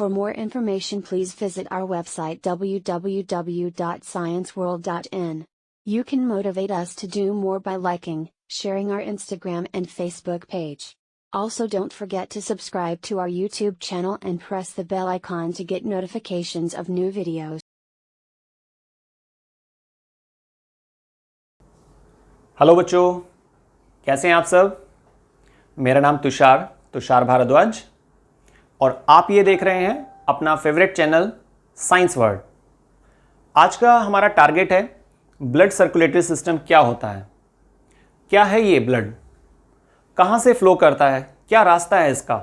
For more information, please visit our website www.scienceworld.in. You can motivate us to do more by liking, sharing our Instagram and Facebook page. Also, don't forget to subscribe to our YouTube channel and press the bell icon to get notifications of new videos. Hello बच्चों, कैसे हैं आप सब। मेरा नाम तुषार भारद्वाज और आप ये देख रहे हैं अपना फेवरेट चैनल साइंस वर्ल्ड। आज का हमारा टारगेट है ब्लड सर्कुलेटरी सिस्टम क्या होता है, क्या है ये ब्लड, कहाँ से फ्लो करता है, क्या रास्ता है इसका,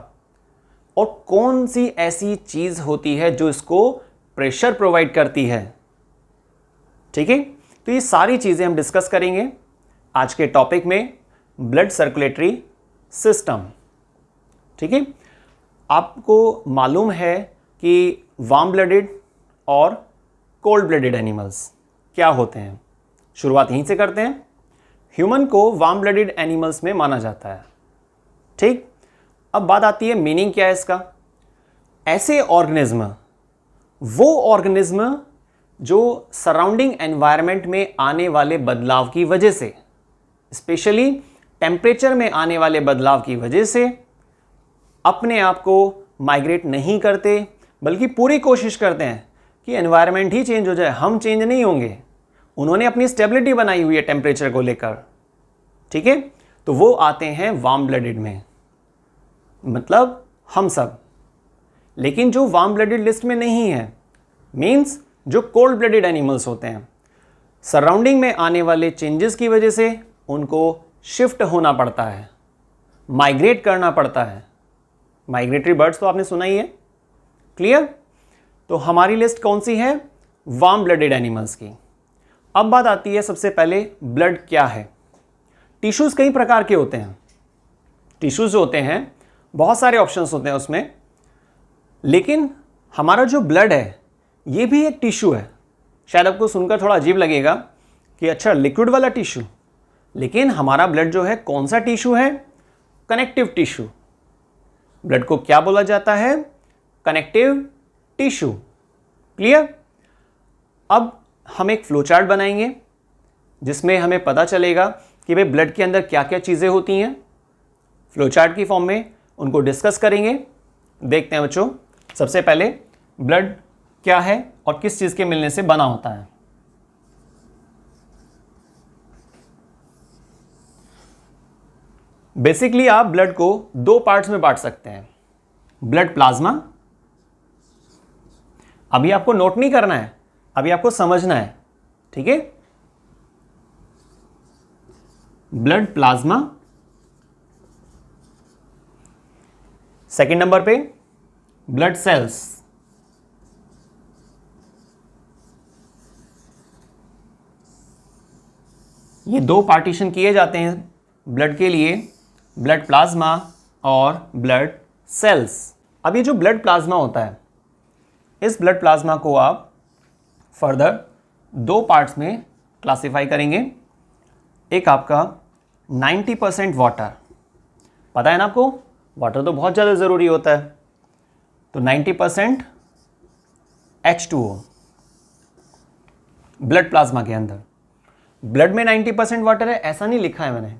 और कौन सी ऐसी चीज़ होती है जो इसको प्रेशर प्रोवाइड करती है। ठीक है, तो ये सारी चीज़ें हम डिस्कस करेंगे आज के टॉपिक में, ब्लड सर्कुलेटरी सिस्टम। ठीक है, आपको मालूम है कि वार्म ब्लडेड और कोल्ड ब्लडेड एनिमल्स क्या होते हैं। शुरुआत यहीं से करते हैं। ह्यूमन को वार्म ब्लडेड एनिमल्स में माना जाता है। ठीक, अब बात आती है मीनिंग क्या है इसका। ऐसे ऑर्गेनिज्म, वो ऑर्गेनिज्म जो सराउंडिंग एनवायरनमेंट में आने वाले बदलाव की वजह से, स्पेशली टेम्परेचर में आने वाले बदलाव की वजह से अपने आप को माइग्रेट नहीं करते, बल्कि पूरी कोशिश करते हैं कि एनवायरनमेंट ही चेंज हो जाए, हम चेंज नहीं होंगे। उन्होंने अपनी स्टेबिलिटी बनाई हुई है टेम्परेचर को लेकर। ठीक है, तो वो आते हैं वार्म ब्लडेड में, मतलब हम सब। लेकिन जो वार्म ब्लडेड लिस्ट में नहीं है, मीन्स जो कोल्ड ब्लडेड एनिमल्स होते हैं, सराउंडिंग में आने वाले चेंजेस की वजह से उनको शिफ्ट होना पड़ता है, माइग्रेट करना पड़ता है। माइग्रेटरी बर्ड्स तो आपने सुना ही है। क्लियर। तो हमारी लिस्ट कौन सी है, वार्म ब्लडेड एनिमल्स की। अब बात आती है सबसे पहले ब्लड क्या है। टिश्यूज कई प्रकार के होते हैं। टिश्यूज होते हैं, बहुत सारे ऑप्शंस होते हैं उसमें, लेकिन हमारा जो ब्लड है ये भी एक टिश्यू है। शायद आपको सुनकर थोड़ा अजीब लगेगा कि अच्छा लिक्विड वाला टिश्यू, लेकिन हमारा ब्लड जो है कौन सा टिश्यू है, कनेक्टिव टिश्यू। ब्लड को क्या बोला जाता है, कनेक्टिव टिश्यू। क्लियर। अब हम एक फ्लोचार्ट बनाएंगे जिसमें हमें पता चलेगा कि भाई ब्लड के अंदर क्या क्या चीज़ें होती हैं। फ्लोचार्ट की फॉर्म में उनको डिस्कस करेंगे। देखते हैं बच्चों, सबसे पहले ब्लड क्या है और किस चीज़ के मिलने से बना होता है। बेसिकली आप ब्लड को दो पार्ट्स में बांट सकते हैं। ब्लड प्लाज्मा, अभी आपको नोट नहीं करना है, अभी आपको समझना है। ठीक है, ब्लड प्लाज्मा। सेकंड नंबर पे ब्लड सेल्स। ये दो पार्टीशन किए जाते हैं ब्लड के लिए, ब्लड प्लाज्मा और ब्लड सेल्स। अब ये जो ब्लड प्लाज्मा होता है, इस ब्लड प्लाज्मा को आप फर्दर दो पार्ट्स में क्लासिफाई करेंगे। एक आपका 90% वाटर, पता है ना आपको, वाटर तो बहुत ज़्यादा ज़रूरी होता है, तो 90% H2O ब्लड प्लाज्मा के अंदर। ब्लड में 90% वाटर है ऐसा नहीं लिखा है मैंने।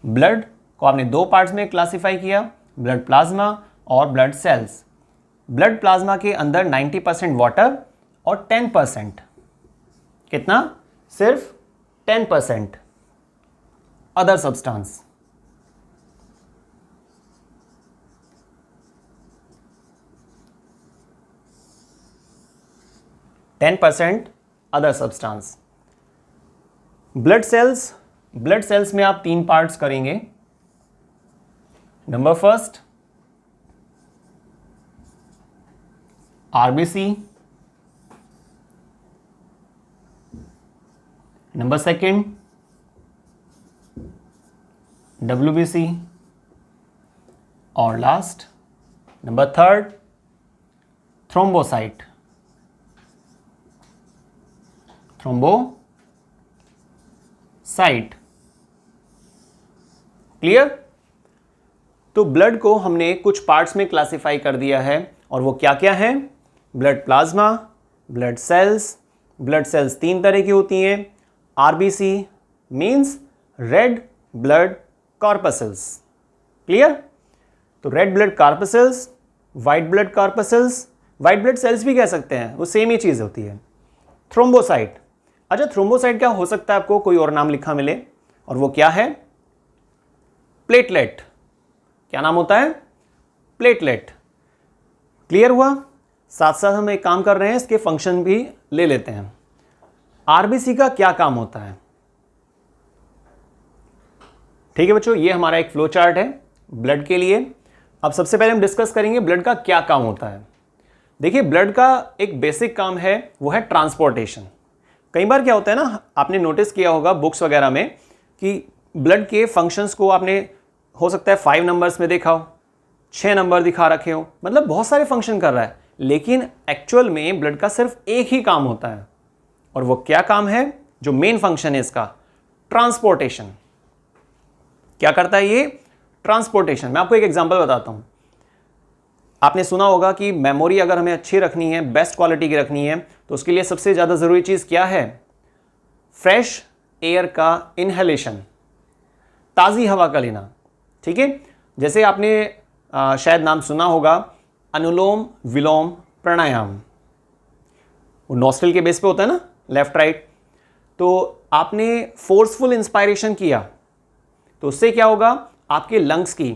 ब्लड को आपने दो पार्ट्स में क्लासिफाई किया, ब्लड प्लाज्मा और ब्लड सेल्स। ब्लड प्लाज्मा के अंदर 90% वाटर और 10%, कितना, सिर्फ 10% other substance. Other substance. Blood cells में आप तीन पार्ट्स करेंगे। Number first RBC, number second WBC, और last number third thrombocyte. Clear. तो ब्लड को हमने कुछ पार्ट्स में क्लासिफाई कर दिया है और वो क्या क्या है? ब्लड प्लाज्मा, ब्लड सेल्स 3 तरह की होती हैं। RBC means red blood corpuscles. Clear? तो red blood corpuscles, white blood corpuscles, white blood cells भी कह सकते हैं, वो सेम ही चीज होती है। थ्रोम्बोसाइट, अच्छा थ्रोम्बोसाइट क्या हो सकता है? आपको कोई और नाम लिखा मिले, और वो क्या है? प्लेटलेट। क्या नाम होता है? प्लेटलेट। क्लियर हुआ? साथ साथ हम एक काम कर रहे हैं, इसके फंक्शन भी ले लेते हैं। आरबीसी का क्या काम होता है? ठीक है बच्चों, ये हमारा एक फ्लो चार्ट है ब्लड के लिए। अब सबसे पहले हम डिस्कस करेंगे ब्लड का क्या काम होता है। देखिए, ब्लड का एक बेसिक काम है, वो है ट्रांसपोर्टेशन। कई बार क्या होता है ना, आपने नोटिस किया होगा बुक्स वगैरह में कि ब्लड के फंक्शंस को आपने हो सकता है 5 नंबर्स में देखा हो, 6 नंबर दिखा रखे हो, मतलब बहुत सारे फंक्शन कर रहा है, लेकिन एक्चुअल में ब्लड का सिर्फ एक ही काम होता है। और वो क्या काम है? जो मेन फंक्शन है इसका, ट्रांसपोर्टेशन। क्या करता है ये? ट्रांसपोर्टेशन। मैं आपको एक एग्जांपल बताता हूं। आपने सुना होगा कि मेमोरी अगर हमें अच्छी रखनी है, बेस्ट क्वालिटी की रखनी है, तो उसके लिए सबसे ज्यादा जरूरी चीज क्या है? फ्रेश एयर का इनहेलेशन, ताजी हवा का लेना। ठीक है, जैसे आपने शायद नाम सुना होगा अनुलोम विलोम प्राणायाम, वो नॉस्ट्रल के बेस पे होता है ना, लेफ्ट राइट। तो आपने फोर्सफुल इंस्पायरेशन किया तो उससे क्या होगा? आपके लंग्स की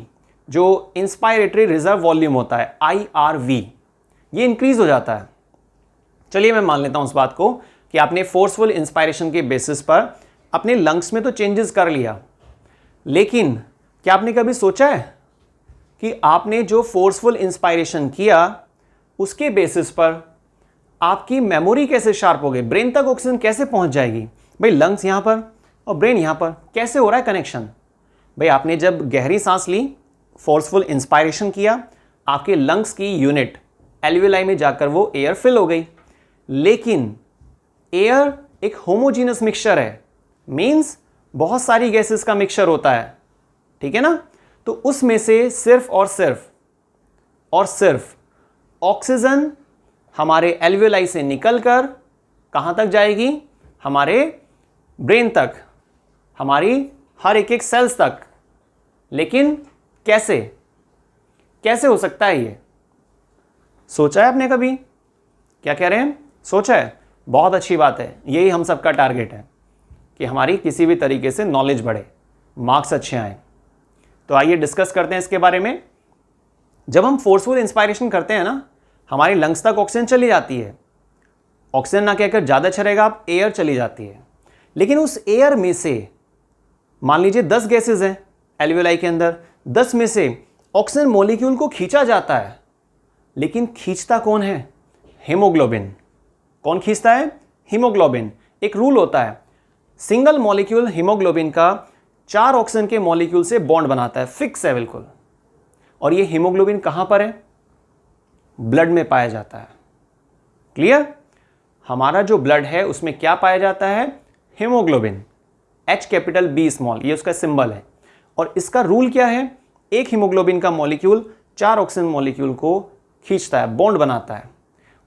जो इंस्पायरेटरी रिजर्व वॉल्यूम होता है IRV, ये इंक्रीज हो जाता है। चलिए मैं मान लेता हूं उस बात को कि आपने फोर्सफुल इंस्पायरेशन के बेसिस पर अपने लंग्स में तो चेंजेस कर लिया, लेकिन क्या आपने कभी सोचा है कि आपने जो फोर्सफुल इंस्पायरेशन किया उसके बेसिस पर आपकी मेमोरी कैसे शार्प हो गई? ब्रेन तक ऑक्सीजन कैसे पहुंच जाएगी? भाई लंग्स यहां पर और ब्रेन यहां पर, कैसे हो रहा है कनेक्शन? भाई आपने जब गहरी सांस ली, फोर्सफुल इंस्पायरेशन किया, आपके लंग्स की यूनिट एल्वियोलाई में जाकर वो एयर फिल हो गई। लेकिन एयर एक होमोजीनस मिक्सचर है, मींस बहुत सारी गैसेस का मिक्सचर होता है, ठीक है ना? तो उसमें से सिर्फ और सिर्फ ऑक्सीजन हमारे एल्वियोलाई से निकलकर कहां तक जाएगी? हमारे ब्रेन तक, हमारी हर एक सेल्स तक। लेकिन कैसे हो सकता है ये? सोचा है आपने कभी? क्या कह रहे हैं? सोचा है? बहुत अच्छी बात है, यही हम सबका टारगेट है कि हमारी किसी भी तरीके से नॉलेज बढ़े, मार्क्स अच्छे आए। तो आइए डिस्कस करते हैं इसके बारे में। जब हम फोर्सफुल इंस्पायरेशन करते हैं ना, हमारे लंग्स तक ऑक्सीजन चली जाती है। ऑक्सीजन ना कहकर ज़्यादा अच्छा रहेगा, आप एयर चली जाती है। लेकिन उस एयर में से मान लीजिए 10 गैसेज हैं एल्वियोलाई के अंदर, 10 में से ऑक्सीजन मॉलिक्यूल को खींचा जाता है, लेकिन खींचता कौन है? हीमोग्लोबिन। कौन खींचता है? हीमोग्लोबिन। एक रूल होता है, सिंगल मॉलिक्यूल हीमोग्लोबिन का 4 ऑक्सीजन के मॉलिक्यूल से बॉन्ड बनाता है, फिक्स है बिल्कुल। और ये हीमोग्लोबिन कहां पर है? ब्लड में पाया जाता है। क्लियर? हमारा जो ब्लड है उसमें क्या पाया जाता है? हीमोग्लोबिन, H स्मॉल, ये उसका सिंबल है। और इसका रूल क्या है? एक हीमोग्लोबिन का मॉलिक्यूल 4 ऑक्सीजन मॉलिक्यूल को खींचता है, बॉन्ड बनाता है,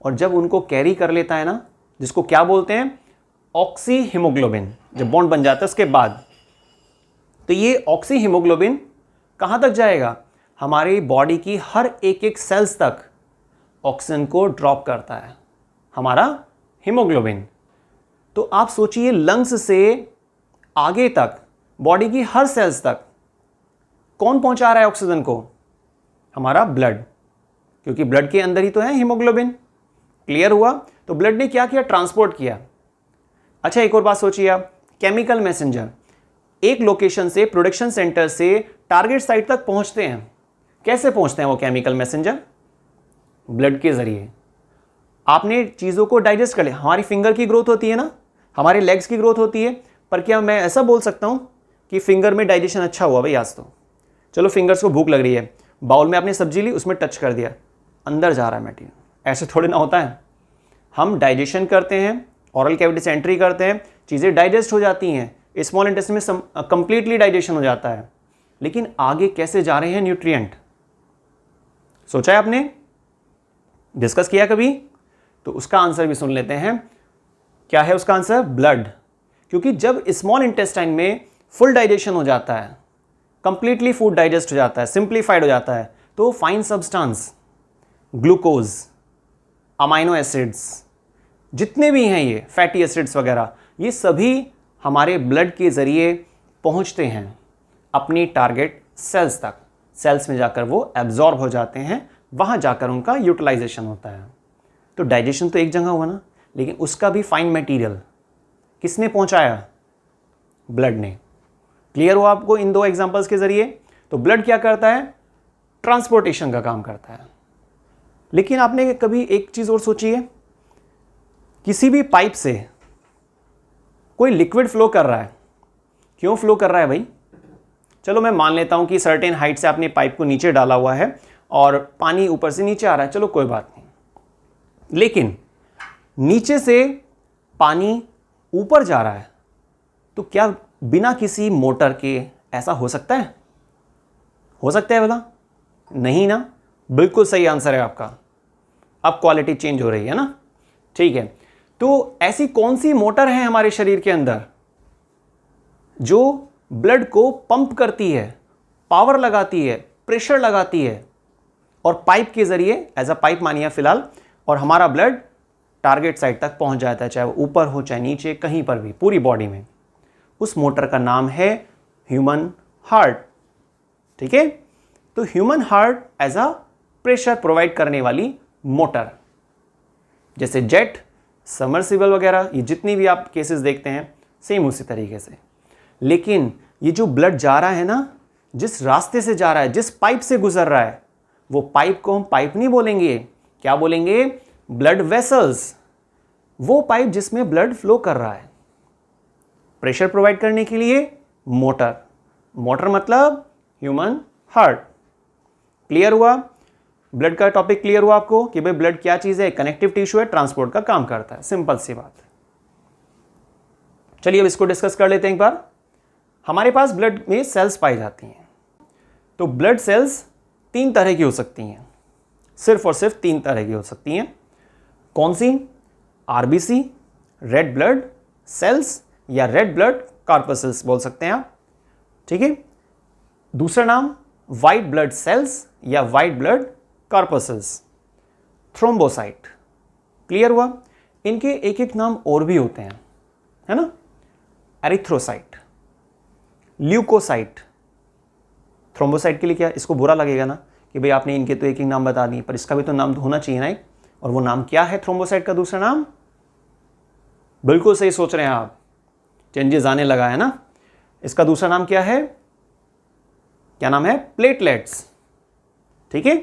और जब उनको कैरी कर लेता है ना, जिसको क्या बोलते हैं? Oxy haemoglobin. जब बॉन्ड बन जाता है उसके बाद, तो ये ऑक्सी हीमोग्लोबिन कहां तक जाएगा? हमारी बॉडी की हर एक सेल्स तक ऑक्सीजन को ड्रॉप करता है हमारा हीमोग्लोबिन। तो आप सोचिए, लंग्स से आगे तक, बॉडी की हर सेल्स तक कौन पहुंचा रहा है ऑक्सीजन को? हमारा ब्लड, क्योंकि ब्लड के अंदर ही तो है हीमोग्लोबिन। क्लियर हुआ? तो ब्लड ने क्या किया? ट्रांसपोर्ट किया। अच्छा एक और बात सोचिए आप, केमिकल मैसेंजर एक लोकेशन से, प्रोडक्शन सेंटर से टारगेट साइट तक पहुंचते हैं। कैसे पहुंचते हैं वो केमिकल मैसेंजर? ब्लड के जरिए। आपने चीज़ों को डाइजेस्ट कर लिया। हमारी फिंगर की ग्रोथ होती है ना, हमारे लेग्स की ग्रोथ होती है, पर क्या मैं ऐसा बोल सकता हूं कि फिंगर में डाइजेशन अच्छा हुआ भाई आज तो? चलो फिंगर्स को भूख लग रही है, बाउल में आपने सब्जी ली, उसमें टच कर दिया, अंदर जा रहा है मटेरियल। ऐसे थोड़े ना होता है। हम डाइजेशन करते हैं, ऑरल कैविटी से एंट्री करते हैं, चीज़ें डाइजेस्ट हो जाती हैं, स्मॉल इंटेस्टाइन में कंप्लीटली डाइजेशन हो जाता है, लेकिन आगे कैसे जा रहे हैं न्यूट्रिएंट? सोचा है आपने? डिस्कस किया कभी? तो उसका आंसर भी सुन लेते हैं। क्या है उसका आंसर? ब्लड। क्योंकि जब स्मॉल इंटेस्टाइन में फुल डाइजेशन हो जाता है, कंप्लीटली फूड डाइजेस्ट हो जाता है, सिंप्लीफाइड हो जाता है, तो fine substance, glucose, amino acids, जितने भी हैं ये फैटी एसिड्स वगैरह, ये सभी हमारे ब्लड के ज़रिए पहुंचते हैं अपनी टारगेट सेल्स तक। सेल्स में जाकर वो एब्जॉर्ब हो जाते हैं, वहाँ जाकर उनका यूटिलाइजेशन होता है। तो डाइजेशन तो एक जगह हुआ ना, लेकिन उसका भी फाइन मटेरियल किसने पहुंचाया? ब्लड ने। क्लियर हुआ आपको इन दो एग्जांपल्स के ज़रिए? तो ब्लड क्या करता है? ट्रांसपोर्टेशन का काम करता है। लेकिन आपने कभी एक चीज़ और सोची है? किसी भी पाइप से कोई लिक्विड फ्लो कर रहा है, क्यों फ्लो कर रहा है भाई? चलो मैं मान लेता हूं कि सर्टेन हाइट से आपने पाइप को नीचे डाला हुआ है और पानी ऊपर से नीचे आ रहा है, चलो कोई बात नहीं। लेकिन नीचे से पानी ऊपर जा रहा है, तो क्या बिना किसी मोटर के ऐसा हो सकता है? हो सकता है भला? नहीं ना। बिल्कुल सही आंसर है आपका। अब क्वालिटी चेंज हो रही है ना? ठीक है। तो ऐसी कौन सी मोटर है हमारे शरीर के अंदर जो ब्लड को पंप करती है, पावर लगाती है, प्रेशर लगाती है और पाइप के जरिए, एज अ पाइप मानिए फिलहाल, और हमारा ब्लड टारगेट साइट तक पहुंच जाता है, चाहे वो ऊपर हो चाहे नीचे, कहीं पर भी, पूरी बॉडी में। उस मोटर का नाम है ह्यूमन हार्ट। ठीक है। तो human heart as a pressure provide करने वाली मोटर, जैसे जेट, सबमर्सिबल वगैरह, ये जितनी भी आप केसेस देखते हैं सेम उसी तरीके से। लेकिन ये जो ब्लड जा रहा है ना, जिस रास्ते से जा रहा है, जिस पाइप से गुजर रहा है, वो पाइप को हम पाइप नहीं बोलेंगे, क्या बोलेंगे? Blood vessels. वो पाइप जिसमें ब्लड फ्लो कर रहा है, प्रेशर प्रोवाइड करने के लिए मोटर। मोटर मतलब ह्यूमन हार्ट। क्लियर हुआ? ब्लड का टॉपिक क्लियर हुआ आपको कि भाई ब्लड क्या चीज है? कनेक्टिव टिश्यू है, ट्रांसपोर्ट का काम करता है। सिंपल सी बात। चलिए अब इसको डिस्कस कर लेते हैं एक बार। हमारे पास ब्लड में सेल्स पाई जाती हैं। तो ब्लड सेल्स 3 तरह की हो सकती हैं, सिर्फ और सिर्फ 3 तरह की हो सकती हैं। कौन सी? आरबीसी, रेड ब्लड सेल्स, या रेड ब्लड कॉर्पसेल्स बोल सकते हैं आप। ठीक है। दूसरा नाम व्हाइट ब्लड सेल्स या white blood corpuscles, thrombocyte. Clear हुआ? इनके एक एक नाम और भी होते हैं, है ना? Erythrocyte, leucocyte. थ्रोम्बोसाइट के लिए क्या, इसको बुरा लगेगा ना कि भाई आपने इनके तो एक एक नाम बता दिए, पर इसका भी तो नाम होना चाहिए ना एक। और वो नाम क्या है थ्रोम्बोसाइट का दूसरा नाम? बिल्कुल सही सोच रहे हैं आप, चेंजेस आने लगा है ना। इसका दूसरा नाम क्या है? क्या नाम है? प्लेटलेट्स। ठीक है।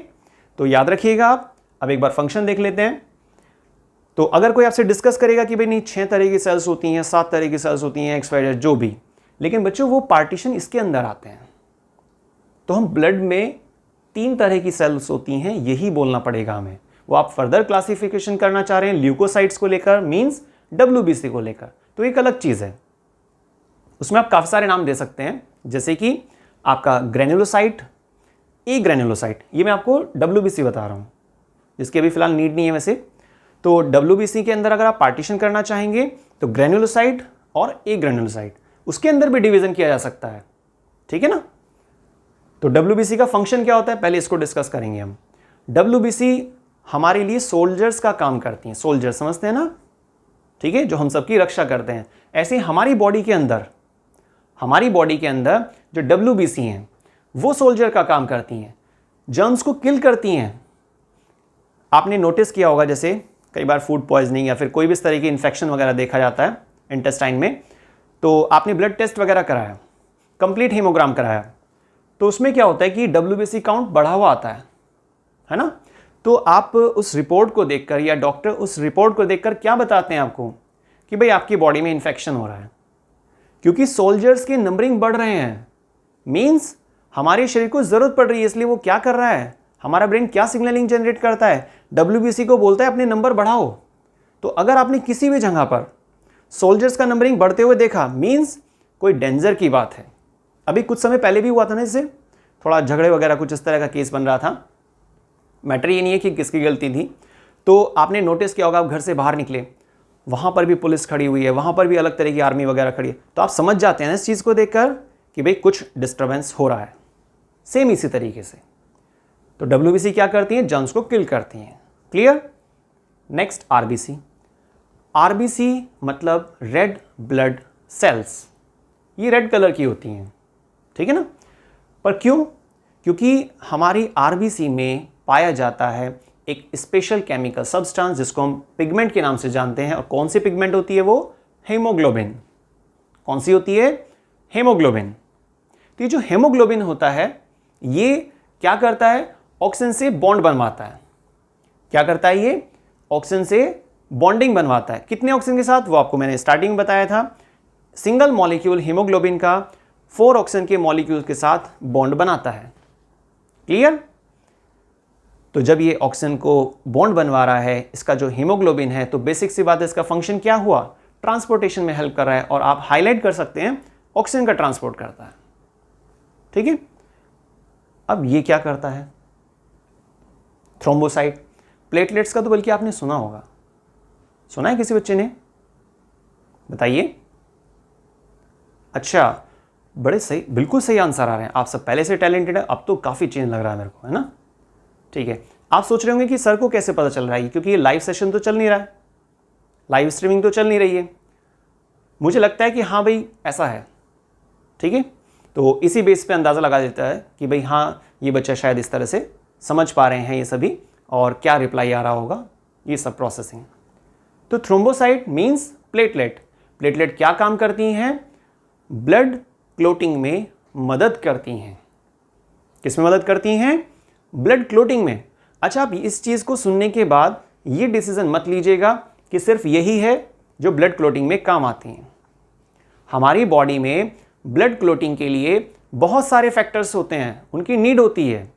तो याद रखिएगा आप। अब एक बार फंक्शन देख लेते हैं। तो अगर कोई आपसे डिस्कस करेगा कि भाई नहीं 6 तरह की सेल्स होती हैं, 7 तरह की सेल्स होती हैं, XYZ जो भी, लेकिन बच्चों वो पार्टीशन इसके अंदर आते हैं। तो हम ब्लड में 3 तरह की सेल्स होती हैं, यही बोलना पड़ेगा हमें। वो आप फर्दर क्लासिफिकेशन करना चाह रहे हैं ल्यूकोसाइट्स को लेकर, मींस WBC को लेकर, तो एक अलग चीज है। उसमें आप काफी सारे नाम दे सकते हैं, जैसे कि आपका ग्रेनुलोसाइट, ए ग्रेनुलोसाइट, ये मैं आपको WBC बता रहा हूं, जिसकी अभी फिलहाल नीड नहीं है वैसे। तो WBC के अंदर अगर आप पार्टीशन करना चाहेंगे तो ग्रेनुलोसाइट और ए ग्रेनुलोसाइट, उसके अंदर भी डिवीजन किया जा सकता है। ठीक है ना। तो WBC का फंक्शन क्या होता है, पहले इसको डिस्कस करेंगे हम। WBC हमारे लिए सोल्जर्स का काम करती हैं। सोल्जर समझते हैं ना? ठीक है, जो हम सबकी रक्षा करते हैं। ऐसे हमारी बॉडी के अंदर जो WBC हैं वो सोल्जर का काम करती हैं, जर्म्स को किल करती हैं। आपने नोटिस किया होगा, जैसे कई बार फूड पॉइजनिंग या फिर कोई भी इस तरह की इन्फेक्शन वगैरह देखा जाता है इंटेस्टाइन में, तो आपने ब्लड टेस्ट वगैरह कराया, कंप्लीट हीमोग्राम कराया, तो उसमें क्या होता है कि WBC काउंट बढ़ा हुआ आता है ना। तो आप उस रिपोर्ट को देखकर या डॉक्टर उस रिपोर्ट को देखकर क्या बताते हैं आपको कि भाई आपकी बॉडी में इन्फेक्शन हो रहा है, क्योंकि सोल्जर्स की नंबरिंग बढ़ रहे हैं। मींस हमारे शरीर को जरूरत पड़ रही है, इसलिए वो क्या कर रहा है, हमारा ब्रेन क्या सिग्नलिंग जनरेट करता है, WBC को बोलता है अपने नंबर बढ़ाओ। तो अगर आपने किसी भी जगह पर सोल्जर्स का नंबरिंग बढ़ते हुए देखा, मींस कोई डेंजर की बात है। अभी कुछ समय पहले भी हुआ था ना, इससे थोड़ा झगड़े वगैरह कुछ इस तरह का केस बन रहा था। मैटर ये नहीं है कि किसकी गलती थी, तो आपने नोटिस किया होगा, आप घर से बाहर निकले, वहाँ पर भी पुलिस खड़ी हुई है, वहाँ पर भी अलग तरह की आर्मी वगैरह खड़ी है, तो आप समझ जाते हैं ना इस चीज़ को देखकर कि भाई कुछ डिस्टर्बेंस हो रहा है। सेम इसी तरीके से तो WBC क्या करती हैं, जर्म्स को किल करती हैं। क्लियर। Next RBC। RBC मतलब रेड ब्लड सेल्स, ये रेड कलर की होती हैं, ठीक है ना। पर क्यों? क्योंकि हमारी RBC में पाया जाता है एक स्पेशल केमिकल सब्सटेंस जिसको हम पिगमेंट के नाम से जानते हैं। और कौन सी पिगमेंट होती है वो? हेमोग्लोबिन। कौन सी होती है? हेमोग्लोबिन। तो ये जो हेमोग्लोबिन होता है ये क्या करता है? ऑक्सीजन से बॉन्ड बनवाता है। क्या करता है ये? ऑक्सीजन से बॉन्डिंग बनवाता है। कितने ऑक्सीजन के साथ? वो आपको मैंने स्टार्टिंग में बताया था। सिंगल मॉलिक्यूल हीमोग्लोबिन का 4 ऑक्सीजन के मॉलिक्यूल के साथ बॉन्ड बनाता है। क्लियर। तो जब ये ऑक्सीजन को बॉन्ड बनवा रहा है इसका जो हीमोग्लोबिन है, तो बेसिक सी बात है, इसका फंक्शन क्या हुआ? ट्रांसपोर्टेशन में हेल्प कर रहा है। और आप हाईलाइट कर सकते हैं ऑक्सीजन का ट्रांसपोर्ट करता है। ठीक है। अब ये क्या करता है? थ्रोम्बोसाइट। प्लेटलेट्स का तो बल्कि आपने सुना होगा, सुना है किसी बच्चे ने? बताइए। अच्छा, बड़े सही, बिल्कुल सही आंसर आ रहे हैं आप सब। पहले से टैलेंटेड है, अब तो काफ़ी चेंज लग रहा है मेरे को, है ना। ठीक है। आप सोच रहे होंगे कि सर को कैसे पता चल रहा है, क्योंकि ये लाइव सेशन तो चल नहीं रहा है, लाइव स्ट्रीमिंग तो चल नहीं रही है। मुझे लगता है कि हाँ भाई ऐसा है, ठीक है। तो इसी बेस पे अंदाज़ा लगा देता है कि भाई हाँ ये बच्चा शायद इस तरह से समझ पा रहे हैं ये सभी, और क्या रिप्लाई आ रहा होगा, ये सब प्रोसेसिंग। तो थ्रोम्बोसाइट मीन्स प्लेटलेट। प्लेटलेट क्या काम करती हैं? ब्लड क्लोटिंग में मदद करती हैं। किस में मदद करती हैं? ब्लड क्लोटिंग में। अच्छा, आप इस चीज़ को सुनने के बाद ये डिसीजन मत लीजिएगा कि सिर्फ यही है जो ब्लड क्लोटिंग में काम आती हैं। हमारी बॉडी में ब्लड क्लोटिंग के लिए बहुत सारे फैक्टर्स होते हैं, उनकी नीड होती है।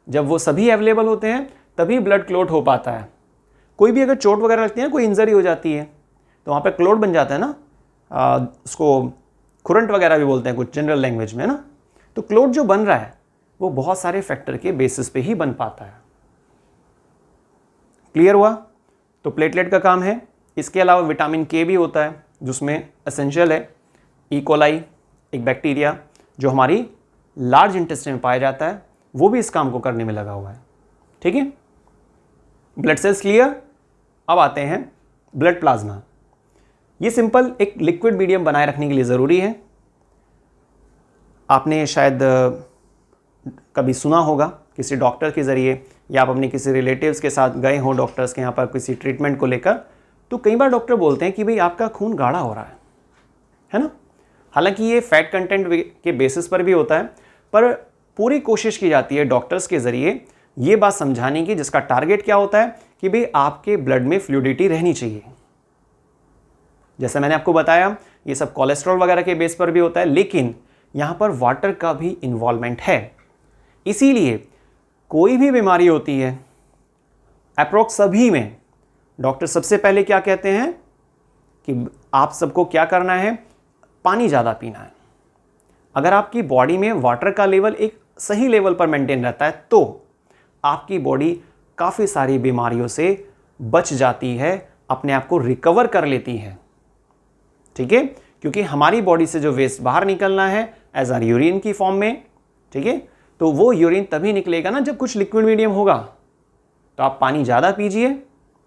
जब वो सभी अवेलेबल होते हैं तभी ब्लड क्लोट हो पाता है। कोई भी अगर चोट वगैरह लगती है, कोई इंजरी हो जाती है, तो वहाँ पे क्लोट बन जाता है ना, उसको खुरंट वगैरह भी बोलते हैं कुछ जनरल लैंग्वेज में ना। तो क्लोट जो बन रहा है वो बहुत सारे फैक्टर के बेसिस पे ही बन पाता है। क्लियर हुआ? तो प्लेटलेट का काम है। इसके अलावा विटामिन के भी होता है जिसमें एसेंशियल है। ई कोलाई एक बैक्टीरिया जो हमारी लार्ज इंटेस्टाइन में पाया जाता है, वो भी इस काम को करने में लगा हुआ है। ठीक है। Blood cells clear. अब आते हैं ब्लड प्लाज्मा। ये सिंपल एक लिक्विड मीडियम बनाए रखने के लिए ज़रूरी है। आपने शायद कभी सुना होगा किसी डॉक्टर के ज़रिए, या आप अपने किसी रिलेटिव्स के साथ गए हो डॉक्टर्स के यहाँ पर किसी ट्रीटमेंट को लेकर, तो कई बार डॉक्टर बोलते हैं कि भाई आपका खून गाढ़ा हो रहा है ना। हालांकि ये फैट कंटेंट के बेसिस पर भी होता है, पर पूरी कोशिश की जाती है डॉक्टर्स के ज़रिए ये बात समझाने की, जिसका टारगेट क्या होता है कि भाई आपके ब्लड में फ्लूइडिटी रहनी चाहिए। जैसे मैंने आपको बताया ये सब कोलेस्ट्रॉल वगैरह के बेस पर भी होता है, लेकिन यहाँ पर वाटर का भी इन्वॉल्वमेंट है। इसीलिए कोई भी बीमारी होती है, अप्रोक्स सभी में डॉक्टर सबसे पहले क्या कहते हैं कि आप सबको क्या करना है? पानी ज़्यादा पीना है। अगर आपकी बॉडी में वाटर का लेवल एक सही लेवल पर मेंटेन रहता है तो आपकी बॉडी काफ़ी सारी बीमारियों से बच जाती है, अपने आप को रिकवर कर लेती है। ठीक है। क्योंकि हमारी बॉडी से जो वेस्ट बाहर निकलना है एज आर यूरिन की फॉर्म में, ठीक है, तो वो यूरिन तभी निकलेगा ना जब कुछ लिक्विड मीडियम होगा। तो आप पानी ज़्यादा पीजिए।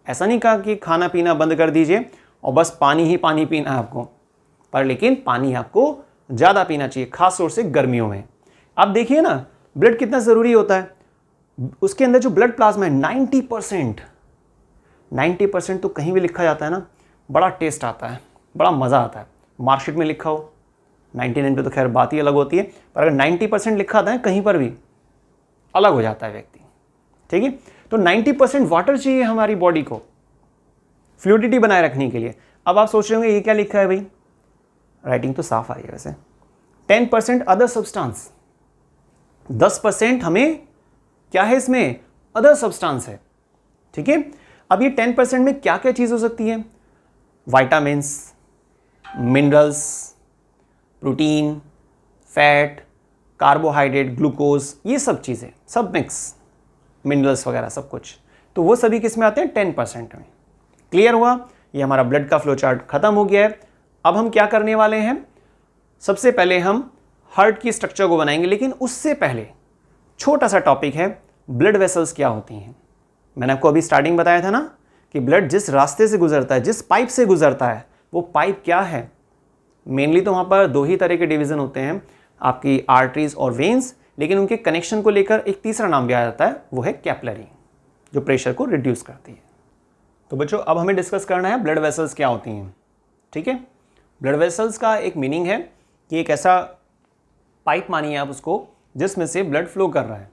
ऐसा नहीं कहा कि खाना पीना बंद कर दीजिए और बस पानी ही पानी पीना है आपको, पर लेकिन पानी आपको ज़्यादा पीना चाहिए, खास तौर से गर्मियों में। आप देखिए ना ब्लड कितना ज़रूरी होता है। उसके अंदर जो ब्लड प्लाज्मा है 90% तो कहीं भी लिखा जाता है ना, बड़ा टेस्ट आता है, बड़ा मज़ा आता है। मार्कशीट में लिखा हो 99 पे तो खैर बात ही अलग होती है, पर अगर 90% लिखा आता है कहीं पर भी, अलग हो जाता है व्यक्ति। ठीक है। तो 90% वाटर चाहिए हमारी बॉडी को फ्लूइडिटी बनाए रखने के लिए। अब आप सोच रहे होंगे ये क्या लिखा है भाई, राइटिंग तो साफ आ रही है वैसे। 10% अदर सब्सटेंस, 10% हमें क्या है इसमें? अदर सब्सटेंस है। ठीक है। अब ये 10% में क्या क्या चीज़ हो सकती है? Vitamins, minerals, protein, fat, carbohydrate, glucose, ये सब चीज़ें, सब मिक्स, मिनरल्स वगैरह सब कुछ। तो वो सभी किस में आते हैं, 10% में। क्लियर हुआ? ये हमारा ब्लड का फ्लो चार्ट खत्म हो गया है। अब हम क्या करने वाले हैं, सबसे पहले हम हार्ट की स्ट्रक्चर को बनाएंगे, लेकिन उससे पहले छोटा सा टॉपिक है, ब्लड वेसल्स क्या होती हैं। मैंने आपको अभी स्टार्टिंग बताया था ना कि ब्लड जिस रास्ते से गुजरता है, जिस पाइप से गुजरता है, वो पाइप क्या है। मेनली तो वहाँ पर दो ही तरह के डिवीज़न होते हैं, आपकी आर्टरीज और वेन्स, लेकिन उनके कनेक्शन को लेकर एक तीसरा नाम भी आ जाता है, वो है कैपिलरी, जो प्रेशर को रिड्यूस करती है। तो बच्चों अब हमें डिस्कस करना है ब्लड वेसल्स क्या होती हैं। ठीक है, ब्लड वेसल्स का एक मीनिंग है कि एक ऐसा पाइप मानिए आप उसको, जिसमें से ब्लड फ्लो कर रहा है।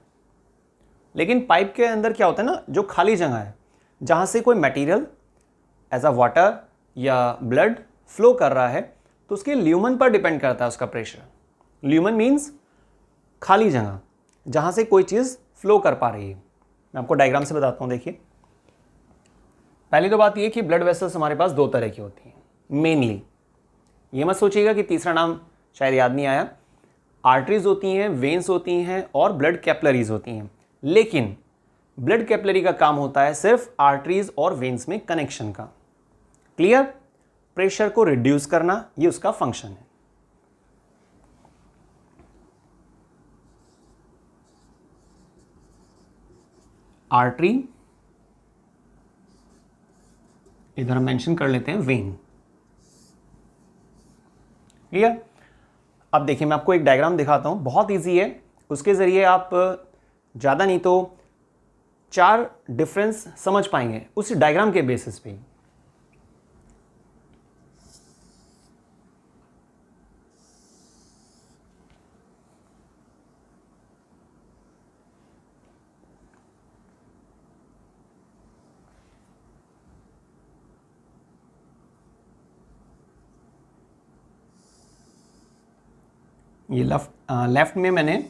लेकिन पाइप के अंदर क्या होता है ना, जो खाली जगह है जहाँ से कोई मटेरियल एज अ वाटर या ब्लड फ्लो कर रहा है, तो उसके ल्यूमन पर डिपेंड करता है उसका प्रेशर। ल्यूमन मीन्स खाली जगह जहाँ से कोई चीज़ फ्लो कर पा रही है। मैं आपको डायग्राम से बताता हूँ। देखिए, पहली तो बात ये कि ब्लड वेसल्स हमारे पास दो तरह की होती हैं मेनली। ये मत सोचिएगा कि तीसरा नाम शायद याद नहीं आया। आर्टरीज होती हैं, वेन्स होती हैं और ब्लड कैपिलरीज होती हैं। लेकिन ब्लड कैपिलरी का काम होता है सिर्फ आर्टरीज और वेन्स में कनेक्शन का। क्लियर? प्रेशर को रिड्यूस करना, ये उसका फंक्शन है। आर्टरी, इधर हम मेंशन कर लेते हैं वेन। क्लियर? अब देखिए, मैं आपको एक डायग्राम दिखाता हूं, बहुत इजी है। उसके जरिए आप ज़्यादा नहीं तो 4 डिफरेंस समझ पाएंगे उस डायग्राम के बेसिस पे। ये लेफ्ट में मैंने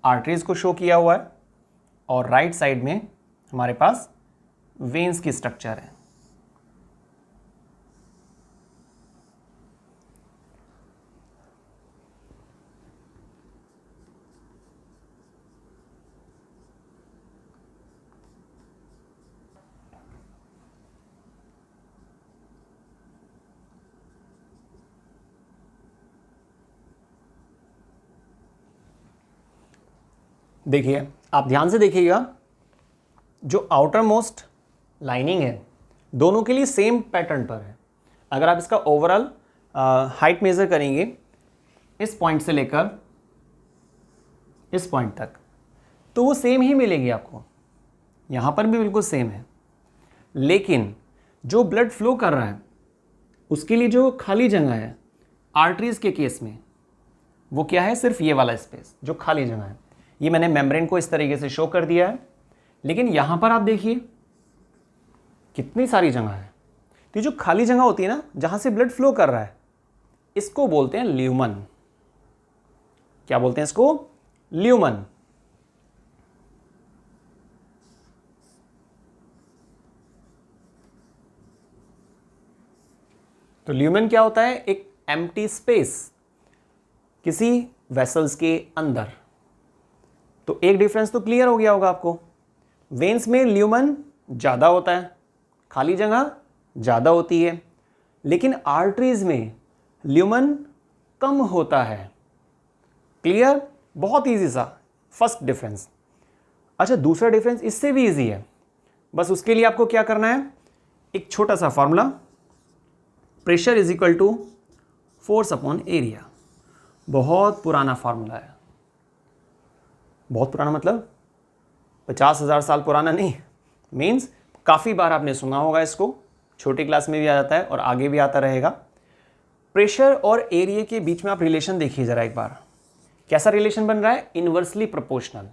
आर्टरीज को शो किया हुआ है और राइट साइड में हमारे पास वेन्स की स्ट्रक्चर है। देखिए, आप ध्यान से देखिएगा, जो आउटर मोस्ट लाइनिंग है दोनों के लिए सेम पैटर्न पर है। अगर आप इसका ओवरऑल हाइट मेजर करेंगे इस पॉइंट से लेकर इस पॉइंट तक, तो वो सेम ही मिलेगी आपको। यहाँ पर भी बिल्कुल सेम है। लेकिन जो ब्लड फ्लो कर रहा है उसके लिए जो खाली जगह है आर्टरीज के केस में, वो क्या है, सिर्फ ये वाला स्पेस जो खाली जगह है। ये मैंने मेम्ब्रेन को इस तरीके से शो कर दिया है। लेकिन यहां पर आप देखिए कितनी सारी जगह है। तो जो खाली जगह होती है ना, जहां से ब्लड फ्लो कर रहा है, इसको बोलते हैं ल्यूमन। क्या बोलते हैं इसको? ल्यूमन। तो ल्यूमन क्या होता है? एक एम्प्टी स्पेस किसी वेसल्स के अंदर। तो एक डिफरेंस तो क्लियर हो गया होगा आपको। वेन्स में ल्यूमन ज़्यादा होता है, खाली जगह ज़्यादा होती है। लेकिन आर्टरीज में ल्यूमन कम होता है। क्लियर? बहुत इजी सा फर्स्ट डिफरेंस। अच्छा, दूसरा डिफरेंस इससे भी इजी है। बस उसके लिए आपको क्या करना है, एक छोटा सा formula, pressure is equal to force upon area. बहुत पुराना फार्मूला है। बहुत पुराना मतलब 50,000 साल पुराना नहीं, मीन्स काफ़ी बार आपने सुना होगा इसको। छोटी क्लास में भी आ जाता है और आगे भी आता रहेगा। प्रेशर और एरिया के बीच में आप रिलेशन देखिए ज़रा एक बार। कैसा रिलेशन बन रहा है? Inversely proportional.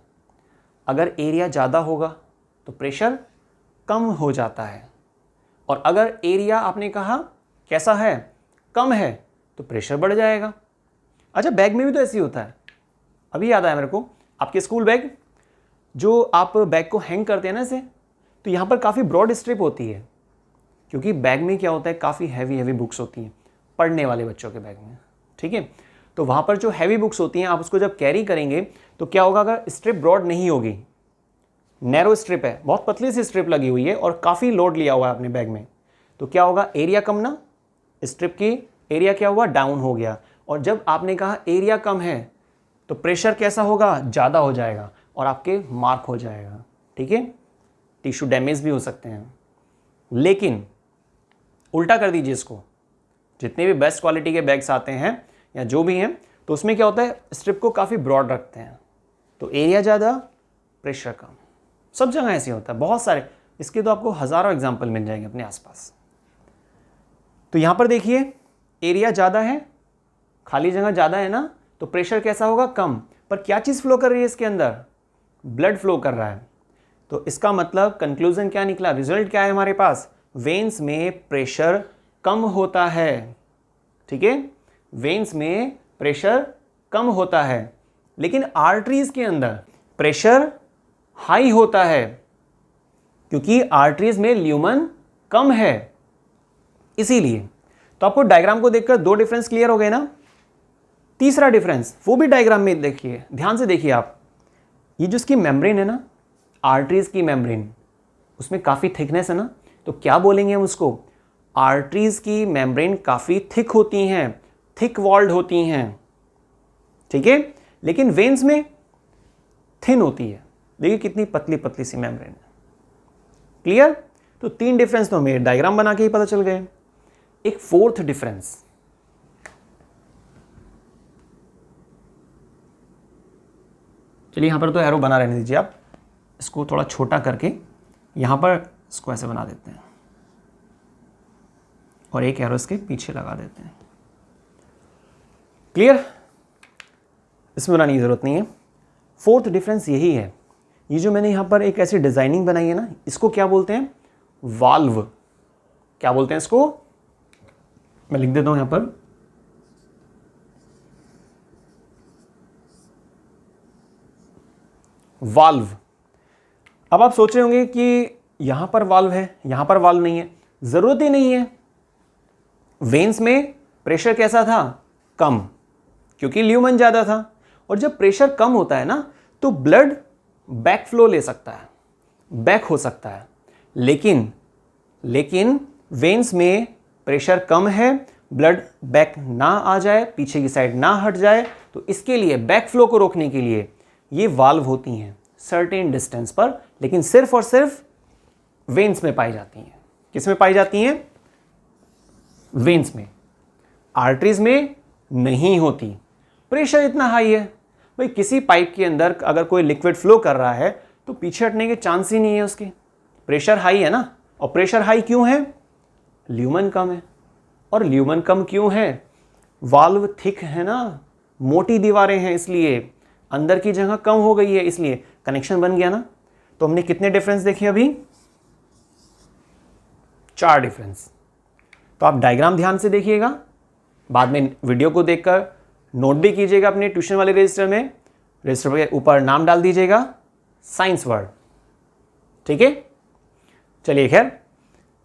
अगर एरिया ज़्यादा होगा तो प्रेशर कम हो जाता है, और अगर एरिया आपने कहा कैसा है, कम है, तो प्रेशर बढ़ जाएगा। अच्छा, बैग में भी तो ऐसे ही होता है। अभी याद आया मेरे को, आपके स्कूल बैग, जो आप बैग को हैंग करते हैं ना ऐसे, तो यहाँ पर काफ़ी ब्रॉड स्ट्रिप होती है, क्योंकि बैग में क्या होता है, काफ़ी हैवी बुक्स होती हैं पढ़ने वाले बच्चों के बैग में। ठीक है, तो वहाँ पर जो हैवी बुक्स होती हैं, आप उसको जब कैरी करेंगे तो क्या होगा, अगर स्ट्रिप ब्रॉड नहीं होगी नैरो स्ट्रिप है, बहुत पतली सी स्ट्रिप लगी हुई है और काफ़ी लोड लिया हुआ है अपने बैग में, तो क्या होगा, एरिया कम ना, स्ट्रिप की एरिया क्या हुआ, डाउन हो गया। और जब आपने कहा एरिया कम है तो प्रेशर कैसा होगा, ज़्यादा हो जाएगा और आपके मार्क हो जाएगा। ठीक है, टिश्यू डैमेज भी हो सकते हैं। लेकिन उल्टा कर दीजिए इसको, जितने भी बेस्ट क्वालिटी के बैग्स आते हैं या जो भी हैं, तो उसमें क्या होता है, स्ट्रिप को काफ़ी ब्रॉड रखते हैं, तो एरिया ज़्यादा प्रेशर कम। सब जगह ऐसे होता है, बहुत सारे, इसके तो आपको हज़ारों एग्जाम्पल मिल जाएंगे अपने आसपास। तो यहाँ पर देखिए एरिया ज़्यादा है, खाली जगह ज़्यादा है ना, तो प्रेशर कैसा होगा, कम। पर क्या चीज़ फ्लो कर रही है इसके अंदर, ब्लड फ्लो कर रहा है। तो इसका मतलब कंक्लूजन क्या निकला, रिजल्ट क्या है हमारे पास, वेन्स में प्रेशर कम होता है। ठीक है, वेन्स में प्रेशर कम होता है, लेकिन आर्टरीज के अंदर प्रेशर हाई होता है, क्योंकि आर्टरीज में ल्यूमन कम है, इसीलिए। तो आपको डायग्राम को देखकर दो डिफरेंस क्लियर हो गए ना। तीसरा डिफरेंस वो भी डायग्राम में देखिए, ध्यान से देखिए आप, ये जो इसकी मेम्ब्रेन है ना, आर्टरीज की मेम्ब्रेन, उसमें काफ़ी थिकनेस है ना, तो क्या बोलेंगे हम उसको, आर्टरीज की मेम्ब्रेन काफ़ी थिक होती हैं, थिक वॉल्ड होती हैं। ठीक है, लेकिन वेन्स में थिन होती है। देखिए कितनी पतली पतली सी मेम्ब्रेन है। क्लियर, तो तीन डिफरेंस तो हमें डायग्राम बना के ही पता चल गए। एक फोर्थ डिफरेंस, चलिए यहां पर तो एरो बना रहने दीजिए, आप इसको थोड़ा छोटा करके यहां पर इसको ऐसे बना देते हैं और एक एरो इसके पीछे लगा देते हैं। क्लियर, इसमें बनाने की जरूरत नहीं है। फोर्थ डिफरेंस यही है, ये जो मैंने यहां पर एक ऐसी डिजाइनिंग बनाई है ना, इसको क्या बोलते हैं, वाल्व। क्या बोलते हैं इसको, मैं लिख देता हूं यहां पर, वाल्व। अब आप सोच रहे होंगे कि यहां पर वाल्व है, यहां पर वाल्व नहीं है। जरूरत ही नहीं है। वेन्स में प्रेशर कैसा था, कम, क्योंकि ल्यूमन ज्यादा था। और जब प्रेशर कम होता है ना, तो ब्लड बैक फ्लो ले सकता है, बैक हो सकता है। लेकिन वेन्स में प्रेशर कम है, ब्लड बैक ना आ जाए, पीछे की साइड ना हट जाए, तो इसके लिए बैक फ्लो को रोकने के लिए ये वाल्व होती हैं सर्टेन डिस्टेंस पर, लेकिन सिर्फ और सिर्फ वेन्स में पाई जाती हैं। किस में पाई जाती हैं, वेन्स में, आर्टरीज में नहीं होती। प्रेशर इतना हाई है भाई, किसी पाइप के अंदर अगर कोई लिक्विड फ्लो कर रहा है तो पीछे हटने के चांस ही नहीं है उसके, प्रेशर हाई है ना। और प्रेशर हाई क्यों है, ल्यूमन कम है। और ल्यूमन कम क्यों है, वाल्व थिक है ना, मोटी दीवारें हैं, इसलिए अंदर की जगह कम हो गई है, इसलिए कनेक्शन बन गया ना। तो हमने कितने डिफरेंस देखे अभी, 4 डिफरेंस। तो आप डायग्राम ध्यान से देखिएगा, बाद में वीडियो को देखकर नोट भी कीजिएगा अपने ट्यूशन वाले रजिस्टर में, रजिस्टर के ऊपर नाम डाल दीजिएगा साइंस वर्ड। ठीक है, चलिए खैर,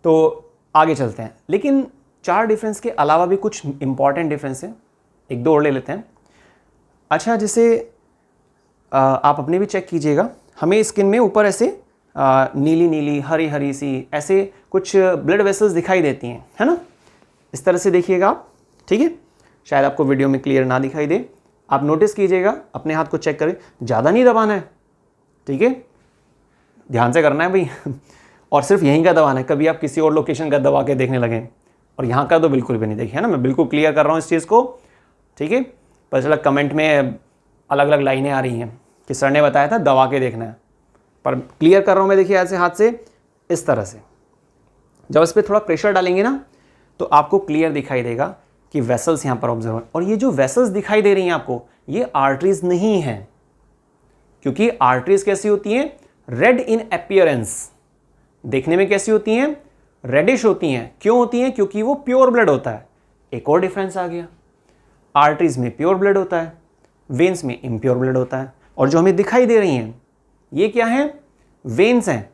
तो आगे चलते हैं। लेकिन 4 डिफरेंस के अलावा भी कुछ इंपॉर्टेंट डिफरेंस है, एक दो और ले लेते हैं। अच्छा, जैसे आप अपने भी चेक कीजिएगा, हमें स्किन में ऊपर ऐसे नीली नीली हरी हरी सी ऐसे कुछ ब्लड वेसल्स दिखाई देती हैं, है ना, इस तरह से देखिएगा आप। ठीक है, शायद आपको वीडियो में क्लियर ना दिखाई दे, आप नोटिस कीजिएगा, अपने हाथ को चेक करें, ज़्यादा नहीं दबाना है। ठीक है, ध्यान से करना है भाई और सिर्फ यहीं का दबाना है, कभी आप किसी और लोकेशन का दबा के देखने लगें, और यहाँ का तो बिल्कुल भी नहीं देखिए, है ना, मैं बिल्कुल क्लियर कर रहा हूँ इस चीज़ को। ठीक है, पता चला कमेंट में अलग अलग लाइनें आ रही हैं कि सर ने बताया था दबा के देखना है, पर क्लियर कर रहा हूँ मैं, देखिए ऐसे हाथ से इस तरह से। जब इस पर थोड़ा प्रेशर डालेंगे ना, तो आपको क्लियर दिखाई देगा कि वेसल्स यहाँ पर ऑब्जर्व, और ये जो वेसल्स दिखाई दे रही हैं आपको, ये आर्टरीज नहीं हैं, क्योंकि आर्टरीज कैसी होती हैं, रेड इन अपीयरेंस, देखने में कैसी होती हैं, रेडिश होती हैं। क्यों होती हैं, क्योंकि वो प्योर ब्लड होता है। एक और डिफरेंस आ गया, आर्टरीज में प्योर ब्लड होता है, वेन्स में इम्प्योर ब्लड होता है। और जो हमें दिखाई दे रही हैं ये क्या है, वेन्स हैं।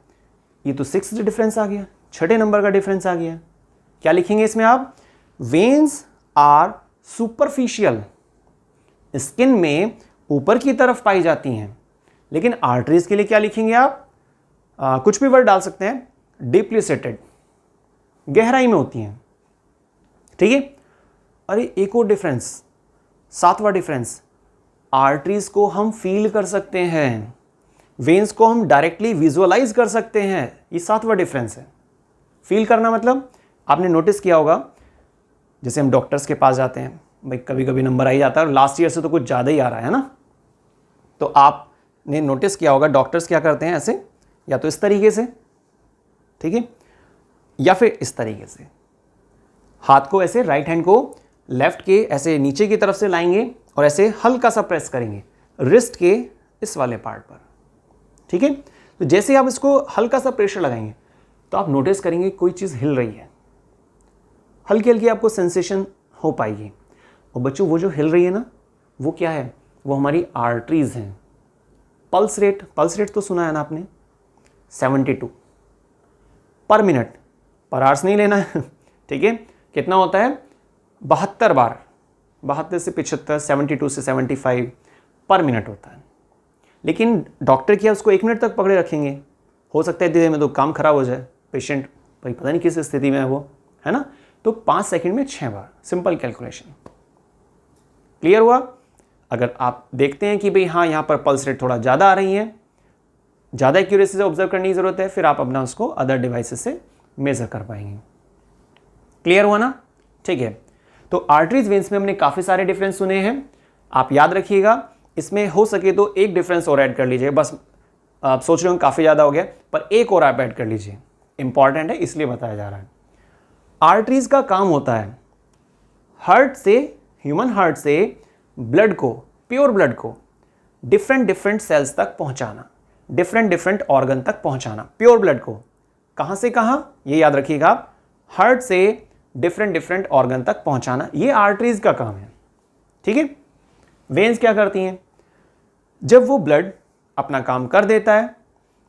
ये तो 6th डिफरेंस आ गया, 6ठे नंबर का डिफरेंस आ गया। क्या लिखेंगे इसमें आप, वेन्स आर सुपरफिशियल, स्किन में ऊपर की तरफ पाई जाती हैं। लेकिन आर्टरीज के लिए क्या लिखेंगे आप, कुछ भी वर्ड डाल सकते हैं, डीपली सेटेड, गहराई में होती हैं, ठीक है। अरे एक और डिफरेंस, 7वां डिफरेंस, आर्टरीज को हम फील कर सकते हैं, वेन्स को हम डायरेक्टली विजुअलाइज कर सकते हैं, ये 7वां डिफरेंस है। फील करना मतलब आपने नोटिस किया होगा, जैसे हम डॉक्टर्स के पास जाते हैं, भाई कभी कभी नंबर आ ही जाता है, लास्ट ईयर से तो कुछ ज़्यादा ही आ रहा है ना, तो आपने नोटिस किया होगा डॉक्टर्स क्या करते हैं, ऐसे या तो इस तरीके से, ठीक है, या फिर इस तरीके से, हाथ को ऐसे, राइट हैंड को लेफ्ट के ऐसे नीचे की तरफ से लाएंगे और ऐसे हल्का सा प्रेस करेंगे रिस्ट के इस वाले पार्ट पर, ठीक है। तो जैसे आप इसको हल्का सा प्रेशर लगाएंगे तो आप नोटिस करेंगे कोई चीज़ हिल रही है, हल्की हल्की आपको सेंसेशन हो पाएगी। और बच्चों वो जो हिल रही है ना, वो क्या है, वो हमारी आर्टरीज हैं। पल्स रेट तो सुना है ना आपने, 72 पर मिनट, पर आवर्स नहीं लेना है, ठीक है। कितना होता है, 72 बार, 72 से 75, 72 से 75 पर मिनट होता है। लेकिन डॉक्टर क्या उसको 1 मिनट तक पकड़े रखेंगे, हो सकता है धीरे में तो काम खराब हो जाए, पेशेंट भाई पता नहीं किस स्थिति में है वो, है ना। तो 5 सेकंड में 6 बार, सिंपल कैलकुलेशन। क्लियर हुआ। अगर आप देखते हैं कि भाई हाँ यहाँ पर पल्स रेट थोड़ा ज़्यादा आ रही है, ज़्यादा एक्यूरेसी से ऑब्जर्व करने की ज़रूरत है, फिर आप अपना उसको अदर डिवाइसेस से मेजर कर पाएंगे। क्लियर हुआ ना, ठीक है। तो आर्टरीज वेन्स में हमने काफ़ी सारे डिफरेंस सुने हैं, आप याद रखिएगा। इसमें हो सके तो एक डिफरेंस और ऐड कर लीजिए, बस आप सोच रहे हो काफ़ी ज़्यादा हो गया, पर एक और आप ऐड कर लीजिए, इंपॉर्टेंट है इसलिए बताया जा रहा है। आर्टरीज का काम होता है हार्ट से, ह्यूमन हार्ट से ब्लड को, प्योर ब्लड को डिफरेंट सेल्स तक पहुंचाना, डिफरेंट ऑर्गन तक पहुंचाना, प्योर ब्लड को कहां से कहां, ये याद रखिएगा आप, हार्ट से डिफरेंट ऑर्गन तक पहुंचाना, ये आर्टरीज का काम है, ठीक है। वेन्स क्या करती हैं, जब वो ब्लड अपना काम कर देता है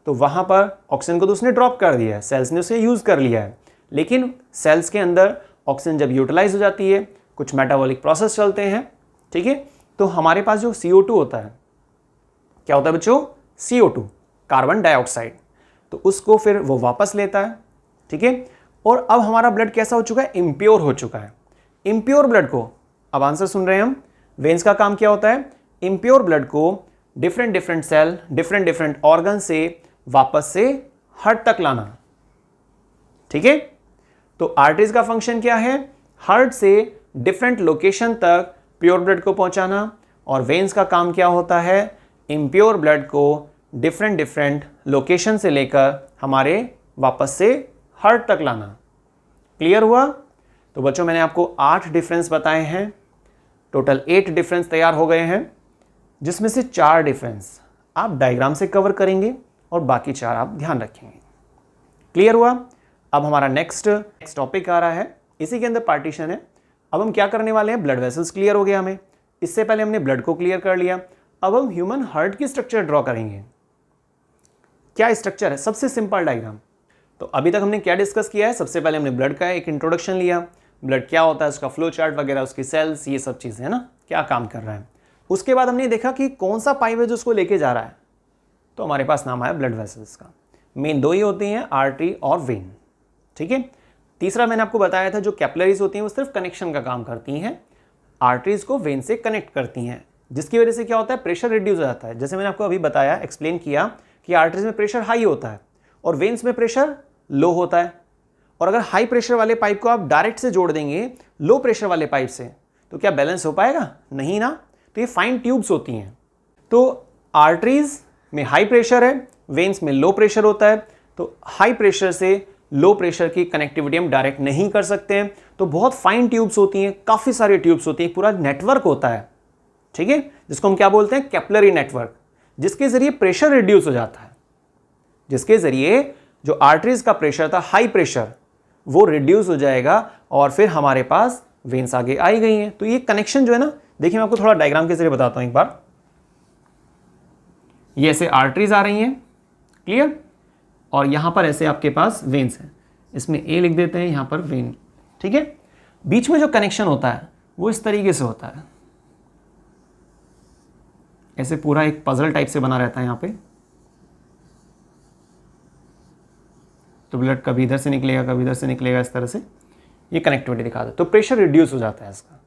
तो वहां पर ऑक्सीजन को तो उसने ड्रॉप कर दिया है, सेल्स ने उसे यूज कर लिया है, लेकिन सेल्स के अंदर ऑक्सीजन जब यूटिलाइज हो जाती है, कुछ मेटाबॉलिक प्रोसेस चलते हैं, ठीक है, तो हमारे पास जो CO2 होता है, क्या होता है बच्चों, CO2, कार्बन डाइऑक्साइड, तो उसको फिर वो वापस लेता है, ठीक है। और अब हमारा ब्लड कैसा हो चुका है, इम्प्योर हो चुका है। इम्प्योर ब्लड को, अब आंसर सुन रहे हैं हम, वेन्स का काम क्या होता है, इम्प्योर ब्लड को डिफरेंट सेल, डिफरेंट ऑर्गन से वापस से हार्ट तक लाना, ठीक है। तो आर्टरीज का फंक्शन क्या है, हार्ट से डिफरेंट लोकेशन तक प्योर ब्लड को पहुंचाना, और वेन्स का काम क्या होता है, इम्प्योर ब्लड को डिफरेंट लोकेशन से लेकर हमारे वापस से हार्ट तक लाना। क्लियर हुआ। तो बच्चों मैंने आपको 8 डिफरेंस बताए हैं, टोटल 8 डिफरेंस तैयार हो गए हैं, जिसमें से 4 डिफरेंस आप डायग्राम से कवर करेंगे और बाकी 4 आप ध्यान रखेंगे। क्लियर हुआ। अब हमारा नेक्स्ट टॉपिक आ रहा है, इसी के अंदर पार्टीशन है। अब हम क्या करने वाले हैं, ब्लड वेसल्स क्लियर हो गया हमें, इससे पहले हमने ब्लड को क्लियर कर लिया। अब हम ह्यूमन हार्ट की स्ट्रक्चर ड्रॉ करेंगे। क्या स्ट्रक्चर है, सबसे सिंपल डायग्राम। तो अभी तक हमने क्या डिस्कस किया है, सबसे पहले हमने ब्लड का एक इंट्रोडक्शन लिया, ब्लड क्या होता है, उसका फ्लो चार्ट वगैरह, उसकी सेल्स, ये सब चीज़ें है ना, क्या काम कर रहा है। उसके बाद हमने देखा कि कौन सा पाइप है जो उसको लेके जा रहा है, तो हमारे पास नाम आया ब्लड वेसल्स का। मेन 2 ही होती हैं, आर्टरी और वेन, ठीक है। तीसरा मैंने आपको बताया था जो कैपिलरीज होती हैं वो सिर्फ कनेक्शन का काम करती हैं, आर्टरीज को वेन से कनेक्ट करती हैं, जिसकी वजह से क्या होता है, प्रेशर रिड्यूस हो जाता है। जैसे मैंने आपको अभी बताया, एक्सप्लेन किया कि आर्टरीज में प्रेशर हाई होता है और वेन्स में प्रेशर लो होता है। और अगर हाई प्रेशर वाले पाइप को आप डायरेक्ट से जोड़ देंगे लो प्रेशर वाले पाइप से, तो क्या बैलेंस हो पाएगा, नहीं ना। तो ये फाइन ट्यूब्स होती हैं। तो आर्टरीज में हाई प्रेशर है, वेन्स में लो प्रेशर होता है, तो हाई प्रेशर से लो प्रेशर की कनेक्टिविटी हम डायरेक्ट नहीं कर सकते हैं, तो बहुत फाइन ट्यूब्स होती हैं, काफ़ी सारी ट्यूब्स होती हैं, पूरा नेटवर्क होता है, ठीक है, जिसको हम क्या बोलते हैं, कैपिलरी नेटवर्क, जिसके जरिए प्रेशर रिड्यूस हो जाता है, जिसके जरिए जो आर्टरीज का प्रेशर था हाई प्रेशर, वो रिड्यूस हो जाएगा और फिर हमारे पास वेन्स आगे आई गई हैं। तो ये कनेक्शन जो है ना, देखिए मैं आपको थोड़ा डायग्राम के जरिए बताता हूं एक बार। ये ऐसे आर्टरीज आ रही हैं, क्लियर, और यहां पर ऐसे आपके पास वेन्स हैं, इसमें ए लिख देते हैं, यहां पर वेन, ठीक है। बीच में जो कनेक्शन होता है वो इस तरीके से होता है, ऐसे पूरा एक पजल टाइप से बना रहता है यहां पे, तो ब्लड कभी इधर से निकलेगा, कभी इधर से निकलेगा, इस तरह से ये कनेक्टिविटी दिखाता है। तो प्रेशर रिड्यूस हो जाता है इसका।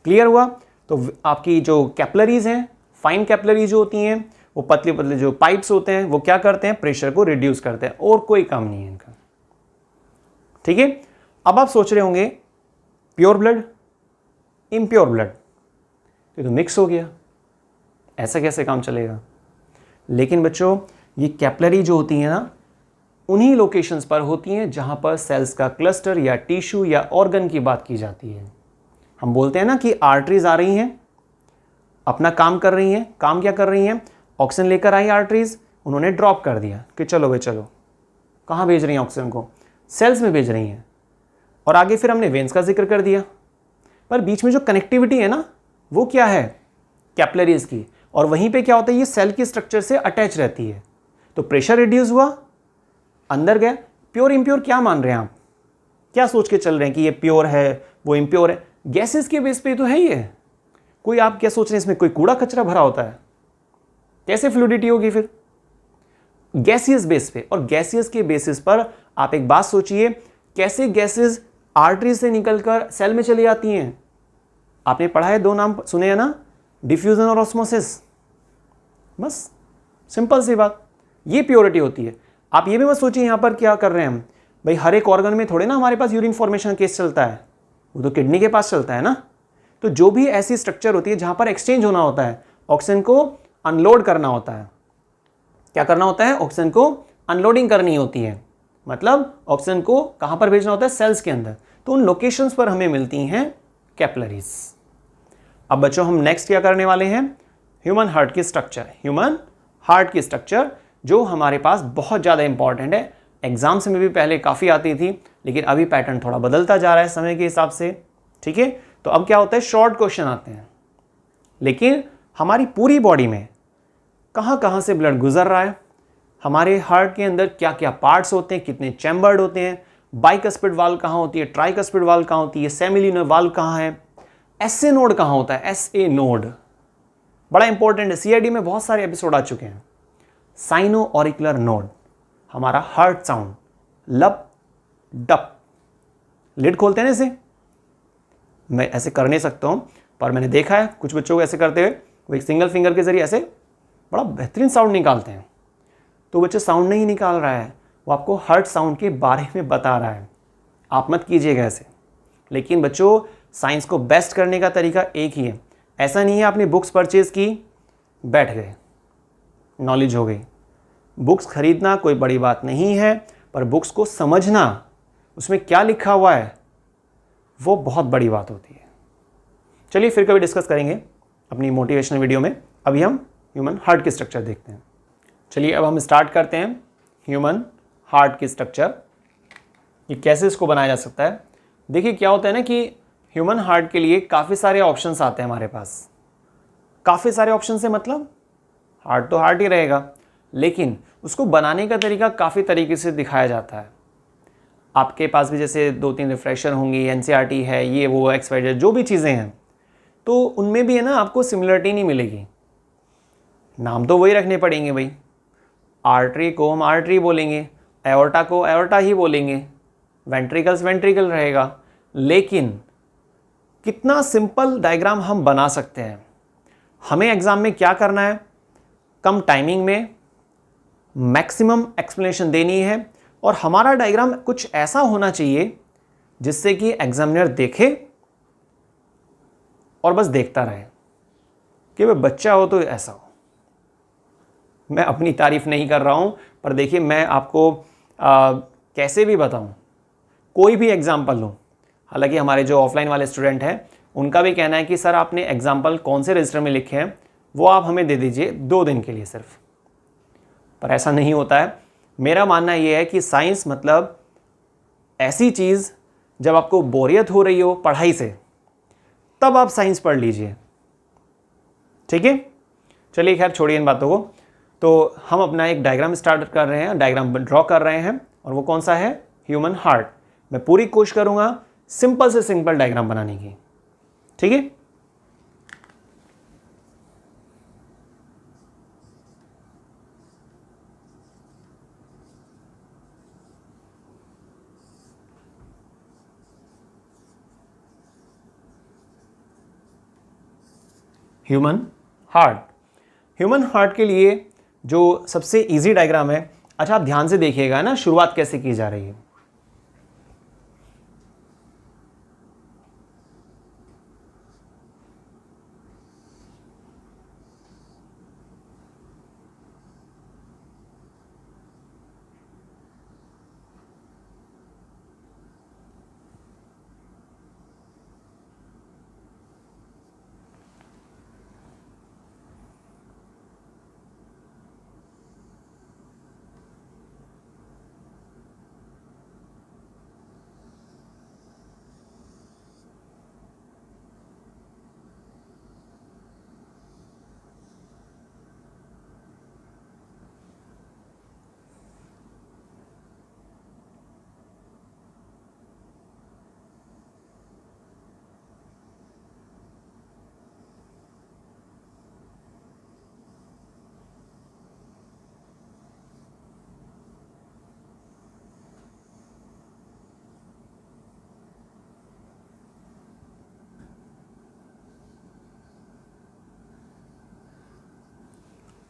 क्लियर हुआ? तो आपकी जो कैपिलरीज हैं, फाइन कैपिलरीज जो होती हैं, वो पतले पतले जो पाइप्स होते हैं, वो क्या करते हैं? प्रेशर को रिड्यूस करते हैं, और कोई काम नहीं है इनका। ठीक है। अब आप सोच रहे होंगे प्योर ब्लड, इम्प्योर ब्लड, ये तो मिक्स हो गया, ऐसा कैसे काम चलेगा? लेकिन बच्चों, ये कैपिलरी जो होती है ना, उन्हीं लोकेशंस पर होती हैं जहां पर सेल्स का क्लस्टर या टिश्यू या ऑर्गन की बात की जाती है। हम बोलते हैं ना कि आर्टरीज आ रही हैं, अपना काम कर रही हैं। काम क्या कर रही हैं? ऑक्सीजन लेकर आई आर्टरीज, उन्होंने ड्रॉप कर दिया कि चलो भाई चलो। कहाँ भेज रही हैं ऑक्सीजन को? सेल्स में भेज रही हैं। और आगे फिर हमने वेन्स का जिक्र कर दिया, पर बीच में जो कनेक्टिविटी है ना, वो क्या है? कैपिलरीज की। और वहीं पे क्या होता है? ये सेल की स्ट्रक्चर से अटैच रहती है। तो प्रेशर रिड्यूस हुआ, अंदर गए। प्योर इम्प्योर क्या मान रहे हैं आप? क्या सोच के चल रहे हैं कि ये प्योर है, वो इम्प्योर है? गैसेस के बेस पे तो है ये। कोई आप क्या सोच रहे हैं इसमें कोई कूड़ा कचरा भरा होता है? कैसे फ्लूइडिटी होगी फिर? गैसियस बेस पे। और गैसियस के बेसिस पर आप एक बात सोचिए, कैसे गैसेस आर्टरी से निकलकर सेल में चली जाती हैं। आपने पढ़ा है, दो नाम सुने हैं ना, डिफ्यूजन और ऑस्मोसिस। बस सिंपल सी बात, ये प्योरिटी होती है। आप ये भी मत सोचिए यहां पर क्या कर रहे हैं हम। भाई हर एक ऑर्गन में थोड़े ना हमारे पास यूरिन फॉर्मेशन केस चलता है, वो तो किडनी के पास चलता है ना। तो जो भी ऐसी स्ट्रक्चर होती है जहां पर एक्सचेंज होना होता है, ऑक्सीजन को अनलोड करना होता है। क्या करना होता है? ऑक्सीजन को अनलोडिंग करनी होती है, मतलब ऑक्सीजन को कहां पर भेजना होता है? सेल्स के अंदर। तो उन लोकेशंस पर हमें मिलती हैं कैपिलरीज। अब बच्चों, हम नेक्स्ट क्या करने वाले हैं? ह्यूमन हार्ट की स्ट्रक्चर। ह्यूमन हार्ट की स्ट्रक्चर जो हमारे पास बहुत ज़्यादा इंपॉर्टेंट है। एग्जाम्स में भी पहले काफ़ी आती थी, लेकिन अभी पैटर्न थोड़ा बदलता जा रहा है समय के हिसाब से। ठीक है। तो अब क्या होता है? शॉर्ट क्वेश्चन आते हैं, लेकिन हमारी पूरी बॉडी में कहाँ कहाँ से ब्लड गुजर रहा है, हमारे हार्ट के अंदर क्या क्या पार्ट्स होते हैं, कितने चैम्बर्ड होते हैं, बाइकस्पिड वाल्व कहाँ होती है, ट्राइकस्पिड वाल्व कहाँ होती है, सेमिल्यूनर वाल्व कहाँ है, एसए नोड कहाँ होता है, एसए नोड बड़ा इंपॉर्टेंट है। सीआईडी में बहुत सारे एपिसोड आ चुके हैं। साइनो ऑरिकुलर नोड, हमारा हार्ट साउंड, लब डप। लिड खोलते हैं ना इसे, मैं ऐसे कर नहीं सकता हूं, पर मैंने देखा है कुछ बच्चों को ऐसे करते हुए, वो एक सिंगल फिंगर के जरिए ऐसे बड़ा बेहतरीन साउंड निकालते हैं। तो बच्चे साउंड नहीं निकाल रहा है, वो आपको हार्ट साउंड के बारे में बता रहा है। आप मत कीजिएगा ऐसे। लेकिन बच्चों, साइंस को बेस्ट करने का तरीका एक ही है। ऐसा नहीं है आपने बुक्स परचेज की, बैठ गए, नॉलेज हो गई। बुक्स खरीदना कोई बड़ी बात नहीं है, पर बुक्स को समझना, उसमें क्या लिखा हुआ है, वो बहुत बड़ी बात होती है। चलिए फिर कभी डिस्कस करेंगे अपनी मोटिवेशनल वीडियो में। अभी हम ह्यूमन हार्ट की स्ट्रक्चर देखते हैं। चलिए अब हम स्टार्ट करते हैं ह्यूमन हार्ट की स्ट्रक्चर। ये कैसे इसको बनाया जा सकता है? देखिए क्या होता है ना कि ह्यूमन हार्ट के लिए काफ़ी सारे ऑप्शंस आते हैं हमारे पास। काफ़ी सारे ऑप्शन से मतलब हार्ट तो हार्ट ही रहेगा, लेकिन उसको बनाने का तरीका काफ़ी तरीके से दिखाया जाता है। आपके पास भी जैसे 2-3 रिफ्रेशर होंगी, एनसीईआरटी है, ये वो XYZ जो भी चीज़ें हैं, तो उनमें भी है ना आपको सिमिलरिटी नहीं मिलेगी। नाम तो वही रखने पड़ेंगे भाई। आर्टरी को हम आर्टरी बोलेंगे, एओर्टा को एओर्टा ही बोलेंगे, वेंट्रिकल्स वेंट्रिकल रहेगा। लेकिन कितना सिंपल डायग्राम हम बना सकते हैं। हमें एग्जाम में क्या करना है? कम टाइमिंग में मैक्सिमम एक्सप्लेनेशन देनी है, और हमारा डायग्राम कुछ ऐसा होना चाहिए जिससे कि एग्जामिनर देखे और बस देखता रहे कि वह बच्चा हो तो ऐसा हो। मैं अपनी तारीफ नहीं कर रहा हूं, पर देखिए मैं आपको कैसे भी बताऊं, कोई भी एग्जाम्पल लूं। हालांकि हमारे जो ऑफलाइन वाले स्टूडेंट हैं, उनका भी कहना है कि सर आपने एग्जाम्पल कौन से रजिस्टर में लिखे हैं, वो आप हमें दे दीजिए 2 दिन के लिए सिर्फ। पर ऐसा नहीं होता है। मेरा मानना यह है कि साइंस मतलब ऐसी चीज़, जब आपको बोरियत हो रही हो पढ़ाई से, तब आप साइंस पढ़ लीजिए। ठीक है। चलिए खैर छोड़िए इन बातों को। तो हम अपना एक डायग्राम स्टार्ट कर रहे हैं, डायग्राम ड्रॉ कर रहे हैं, और वो कौन सा है? Human heart. मैं पूरी कोशिश करूंगा सिंपल से सिंपल डायग्राम बनाने की। ठीक है। Human heart. ह्यूमन हार्ट के लिए जो सबसे इजी डायग्राम है, अच्छा आप ध्यान से देखिएगा ना शुरुआत कैसे की जा रही है।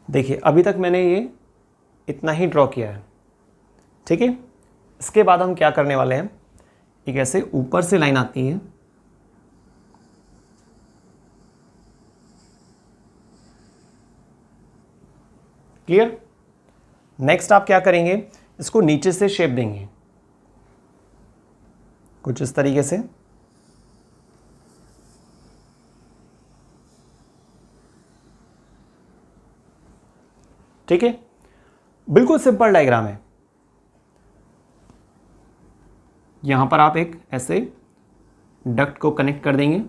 देखिए अभी तक मैंने ये इतना ही ड्रॉ किया है, ठीक है। इसके बाद हम क्या करने वाले हैं, एक ऐसे ऊपर से लाइन आती है, क्लियर। नेक्स्ट आप क्या करेंगे, इसको नीचे से शेप देंगे कुछ इस तरीके से, ठीक है। बिल्कुल सिंपल डायग्राम है। यहां पर आप एक ऐसे डक्ट को कनेक्ट कर देंगे,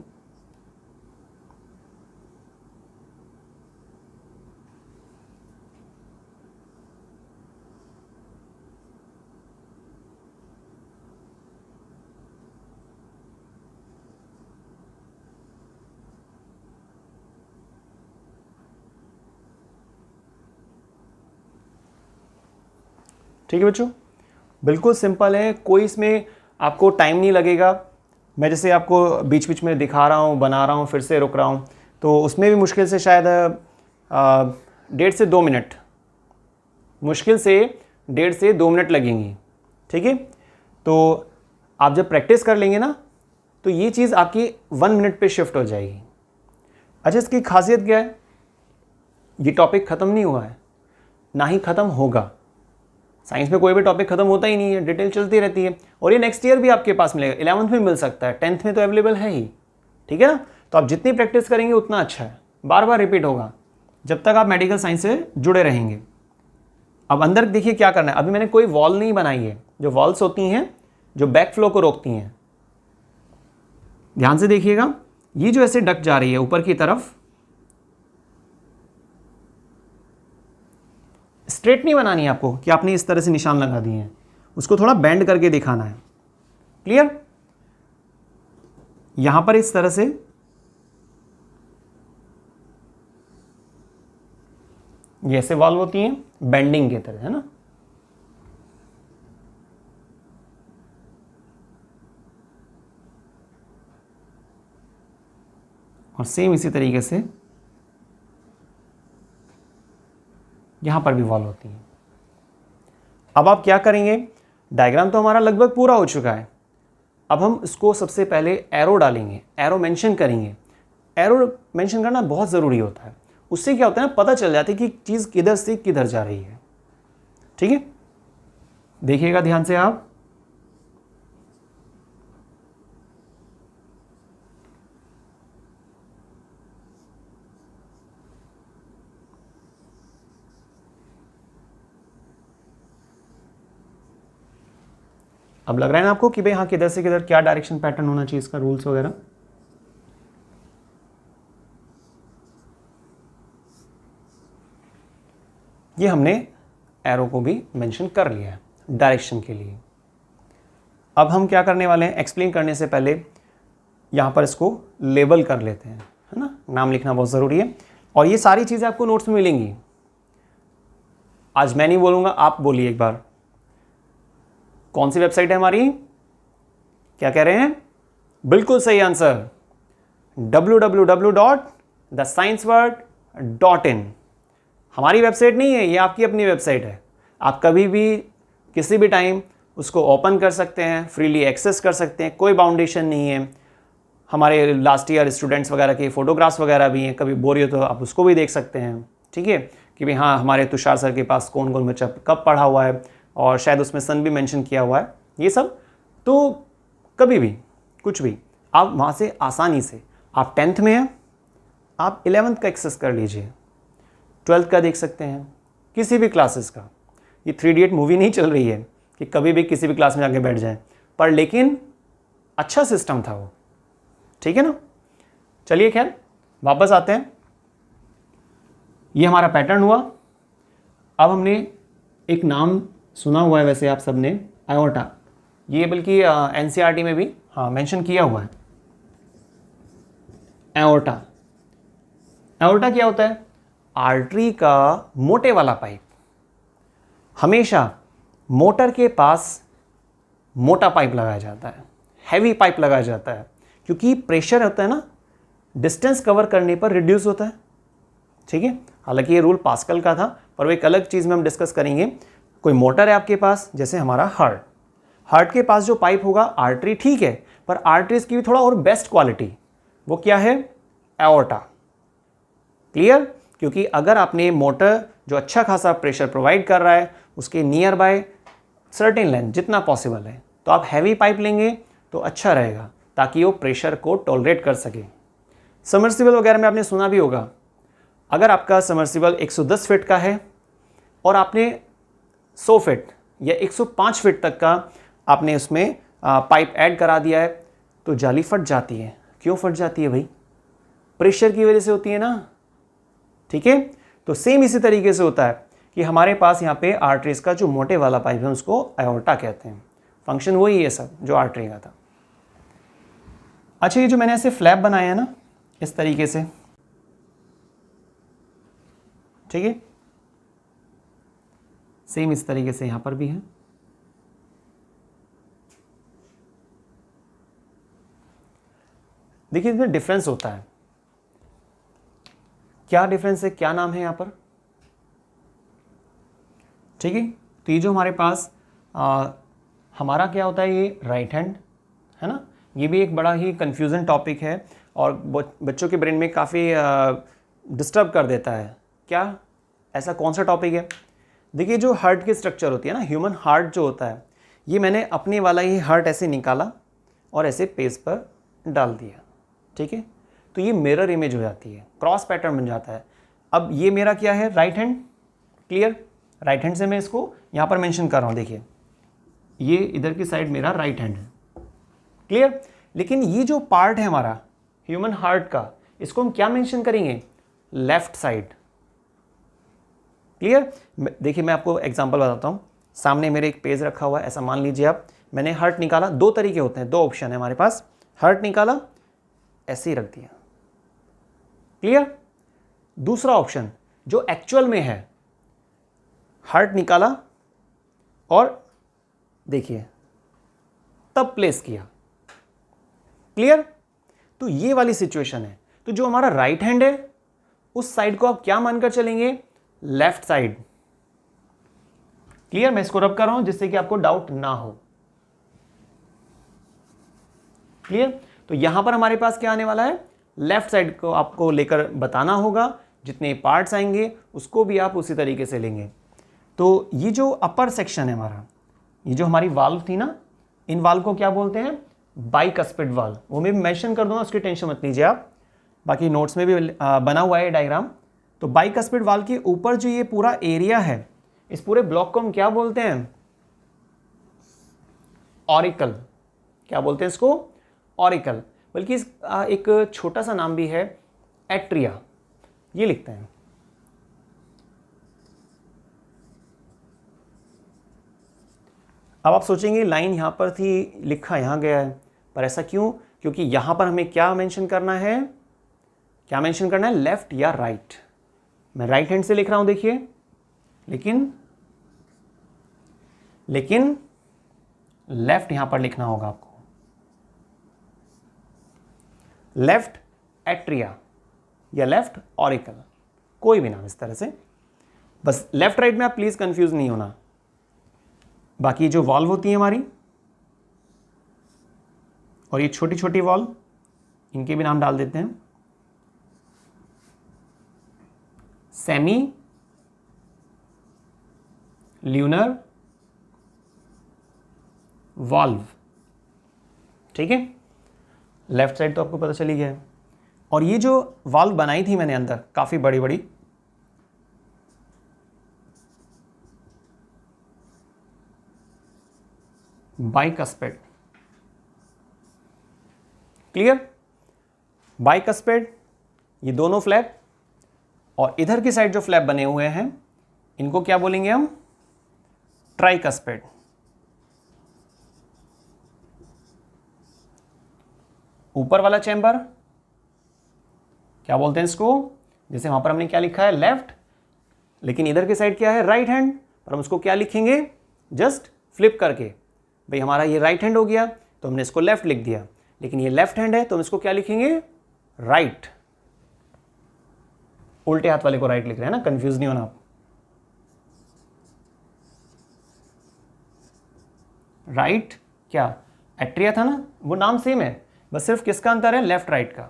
ठीक है बच्चों। बिल्कुल सिंपल है, कोई इसमें आपको टाइम नहीं लगेगा। मैं जैसे आपको बीच बीच में दिखा रहा हूँ, बना रहा हूँ, फिर से रुक रहा हूँ, तो उसमें भी मुश्किल से शायद 1.5 से 2 मिनट, मुश्किल से 1.5 से 2 मिनट लगेंगी, ठीक है। तो आप जब प्रैक्टिस कर लेंगे ना, तो ये चीज़ आपकी 1 मिनट पे शिफ्ट हो जाएगी। अच्छा इसकी खासियत क्या है, ये टॉपिक ख़त्म नहीं हुआ है, ना ही ख़त्म होगा। साइंस में कोई भी टॉपिक खत्म होता ही नहीं है, डिटेल चलती रहती है, और ये नेक्स्ट ईयर भी आपके पास मिलेगा, 11th में मिल सकता है, 10th में तो अवेलेबल है ही, ठीक है ना। तो आप जितनी प्रैक्टिस करेंगे उतना अच्छा है, बार बार रिपीट होगा जब तक आप मेडिकल साइंस से जुड़े रहेंगे। अब अंदर देखिए क्या करना है, अभी मैंने कोई वॉल नहीं बनाई है, जो वॉल्स होती हैं जो बैक फ्लो को रोकती हैं, ध्यान से देखिएगा। ये जो ऐसे डक्ट जा रही है ऊपर की तरफ, स्ट्रेट नहीं बनानी है आपको कि आपने इस तरह से निशान लगा दिए हैं, उसको थोड़ा बेंड करके दिखाना है, क्लियर। यहां पर इस तरह से ये ऐसे वॉल्व होती हैं बेंडिंग की तरह, है ना। और सेम इसी तरीके से यहां पर भी वॉल होती है। अब आप क्या करेंगे, डायग्राम तो हमारा लगभग पूरा हो चुका है। अब हम इसको सबसे पहले एरो डालेंगे, एरो मेंशन करेंगे। एरो मेंशन करना बहुत ज़रूरी होता है, उससे क्या होता है ना, पता चल जाता है कि चीज़ किधर से किधर जा रही है, ठीक है। देखिएगा ध्यान से आप, अब लग रहा है ना आपको कि भाई हाँ किधर से किधर क्या डायरेक्शन पैटर्न होना चाहिए, इसका रूल्स वगैरह। ये हमने एरो को भी मेंशन कर लिया है डायरेक्शन के लिए। अब हम क्या करने वाले हैं, एक्सप्लेन करने से पहले यहां पर इसको लेबल कर लेते हैं, है ना। नाम लिखना बहुत ज़रूरी है, और ये सारी चीज़ें आपको नोट्स में मिलेंगी। आज मैं नहीं बोलूँगा, आप बोलिए एक बार। कौन सी वेबसाइट है हमारी, क्या कह रहे हैं, बिल्कुल सही आंसर, www.scienceworld.in। thescienceworld.in। हमारी वेबसाइट नहीं है, ये आपकी अपनी वेबसाइट है। आप कभी भी किसी भी टाइम उसको ओपन कर सकते हैं, फ्रीली एक्सेस कर सकते हैं, कोई बाउंडेशन नहीं है। हमारे लास्ट ईयर स्टूडेंट्स वगैरह के फ़ोटोग्राफ्स वगैरह भी हैं, कभी बोर हो तो आप उसको भी देख सकते हैं। ठीक है, कि भाई हाँ हमारे तुषार सर के पास कौन कौन बच्चा कब पढ़ा हुआ है, और शायद उसमें सन भी मेंशन किया हुआ है, ये सब। तो कभी भी कुछ भी आप वहाँ से आसानी से, आप 10th में हैं, आप 11th का एक्सेस कर लीजिए, 12th का देख सकते हैं, किसी भी क्लासेस का। ये 3 इडियट मूवी नहीं चल रही है कि कभी भी किसी भी क्लास में जाके बैठ जाएं, पर लेकिन अच्छा सिस्टम था वो। ठीक है ना। चलिए खैर वापस आते हैं। ये हमारा पैटर्न हुआ। अब हमने एक नाम सुना हुआ है वैसे आप सब ने, आयोटा। ये बल्कि एनसीईआरटी में भी हाँ मेंशन किया हुआ है, एओर्टा। एओर्टा क्या होता है? आर्टरी का मोटे वाला पाइप। हमेशा मोटर के पास मोटा पाइप लगाया जाता है, हैवी पाइप लगाया जाता है, क्योंकि प्रेशर होता है ना, डिस्टेंस कवर करने पर रिड्यूस होता है। ठीक है, हालांकि ये रूल पास्कल का था, पर वो एक अलग चीज़ में हम डिस्कस करेंगे। कोई मोटर है आपके पास, जैसे हमारा हार्ट के पास जो पाइप होगा, आर्टरी ठीक है, पर आर्टरीज की भी थोड़ा और बेस्ट क्वालिटी, वो क्या है? एओर्टा। क्लियर? क्योंकि अगर आपने मोटर जो अच्छा खासा प्रेशर प्रोवाइड कर रहा है, उसके नियर बाय सर्टेन लेंथ जितना पॉसिबल है, तो आप हैवी पाइप लेंगे तो अच्छा रहेगा, ताकि वो प्रेशर को टॉलरेट कर सके। समर्सिबल वगैरह में आपने सुना भी होगा, अगर आपका समर्सिबल 110 फीट का है और आपने 100 फीट या 105 फीट तक का आपने उसमें पाइप ऐड करा दिया है, तो जाली फट जाती है। क्यों फट जाती है भाई? प्रेशर की वजह से होती है ना। ठीक है, तो सेम इसी तरीके से होता है कि हमारे पास यहाँ पे आर्टरीज का जो मोटे वाला पाइप है उसको एओर्टा कहते हैं। फंक्शन वही है सब जो आर्टरी का था। अच्छा, ये जो मैंने ऐसे फ्लैप बनाया है ना इस तरीके से, ठीक है, सेम इस तरीके से यहां पर भी है। देखिए इसमें डिफरेंस होता है। क्या डिफरेंस है, क्या नाम है यहां पर? ठीक है, तो ये जो हमारे पास हमारा क्या होता है, ये राइट हैंड है ना। ये भी एक बड़ा ही कंफ्यूजन टॉपिक है और बच्चों के ब्रेन में काफ़ी डिस्टर्ब कर देता है। क्या ऐसा कौन सा टॉपिक है? देखिए जो हार्ट की स्ट्रक्चर होती है ना, ह्यूमन हार्ट जो होता है, ये मैंने अपने वाला ही हार्ट ऐसे निकाला और ऐसे पेज पर डाल दिया। ठीक है, तो ये मिरर इमेज हो जाती है, क्रॉस पैटर्न बन जाता है। अब ये मेरा क्या है? Right hand. Clear? Right hand से मैं इसको यहाँ पर मेंशन कर रहा हूँ। देखिए ये इधर की साइड मेरा राइट हैंड है। क्लियर? लेकिन ये जो पार्ट है हमारा ह्यूमन हार्ट का, इसको हम क्या मेंशन करेंगे? Left side. क्लियर? देखिए मैं आपको एग्जांपल बताता हूँ। सामने मेरे एक पेज रखा हुआ है, ऐसा मान लीजिए आप। मैंने हार्ट निकाला, दो तरीके होते हैं, दो ऑप्शन है हमारे पास। हार्ट निकाला, ऐसे ही रख दिया। क्लियर? दूसरा ऑप्शन जो एक्चुअल में है, हार्ट निकाला और देखिए तब प्लेस किया। क्लियर? तो ये वाली सिचुएशन है। तो जो हमारा राइट हैंड है, उस साइड को आप क्या मानकर चलेंगे? Left side. क्लियर? मैं इसको रब कर रहा हूं जिससे कि आपको डाउट ना हो। क्लियर? तो यहां पर हमारे पास क्या आने वाला है? लेफ्ट साइड को आपको लेकर बताना होगा। जितने पार्ट्स आएंगे उसको भी आप उसी तरीके से लेंगे। तो ये जो अपर सेक्शन है हमारा, ये जो हमारी वाल्व थी ना, इन वाल्व को क्या बोलते हैं? Bicuspid valve. वो मैं मेंशन कर दूंगा, उसकी टेंशन मत लीजिए आप, बाकी नोट्स में भी बना हुआ है डायग्राम। तो बाइकस्पिड वाल्व के ऊपर जो ये पूरा एरिया है, इस पूरे ब्लॉक को हम क्या बोलते हैं? ऑरिकल। क्या बोलते हैं इसको? ऑरिकल। बल्कि एक छोटा सा नाम भी है, एट्रिया, ये लिखते हैं। अब आप सोचेंगे लाइन यहां पर थी, लिखा यहां गया है, पर ऐसा क्यों? क्योंकि यहां पर हमें क्या मेंशन करना है? क्या मेंशन करना है? लेफ्ट या राइट। मैं राइट हैंड से लिख रहा हूं, देखिए, लेकिन लेफ्ट यहां पर लिखना होगा आपको। Left atria. या लेफ्ट ऑरिकल, कोई भी नाम इस तरह से। बस लेफ्ट राइट में आप प्लीज कंफ्यूज नहीं होना। बाकी जो वॉल्व होती है हमारी, और ये छोटी छोटी वॉल्व, इनके भी नाम डाल देते हैं। सेमी ल्यूनर वॉल्व, ठीक है। लेफ्ट साइड तो आपको पता चली गया है। और ये जो वॉल्व बनाई थी मैंने अंदर काफी बड़ी बड़ी, बाइकस्पेड, क्लियर। बाइकस्पेड, ये दोनों फ्लैप, और इधर की साइड जो फ्लैप बने हुए हैं इनको क्या बोलेंगे हम, ट्राइकस्पेड। ऊपर वाला चैम्बर क्या बोलते हैं इसको, जैसे वहां पर हमने क्या लिखा है लेफ्ट, लेकिन इधर की साइड क्या है राइट हैंड, पर हम उसको क्या लिखेंगे, जस्ट फ्लिप करके। भाई हमारा ये राइट हैंड हो गया तो हमने इसको लेफ्ट लिख दिया, लेकिन ये लेफ्ट हैंड है तो हम इसको क्या लिखेंगे, राइट। उल्टे हाथ वाले को राइट लिख रहे हैं ना, कंफ्यूज नहीं होना आप। राइट क्या एट्रिया था ना, वो नाम सेम है, बस सिर्फ किसका अंतर है, लेफ्ट राइट का।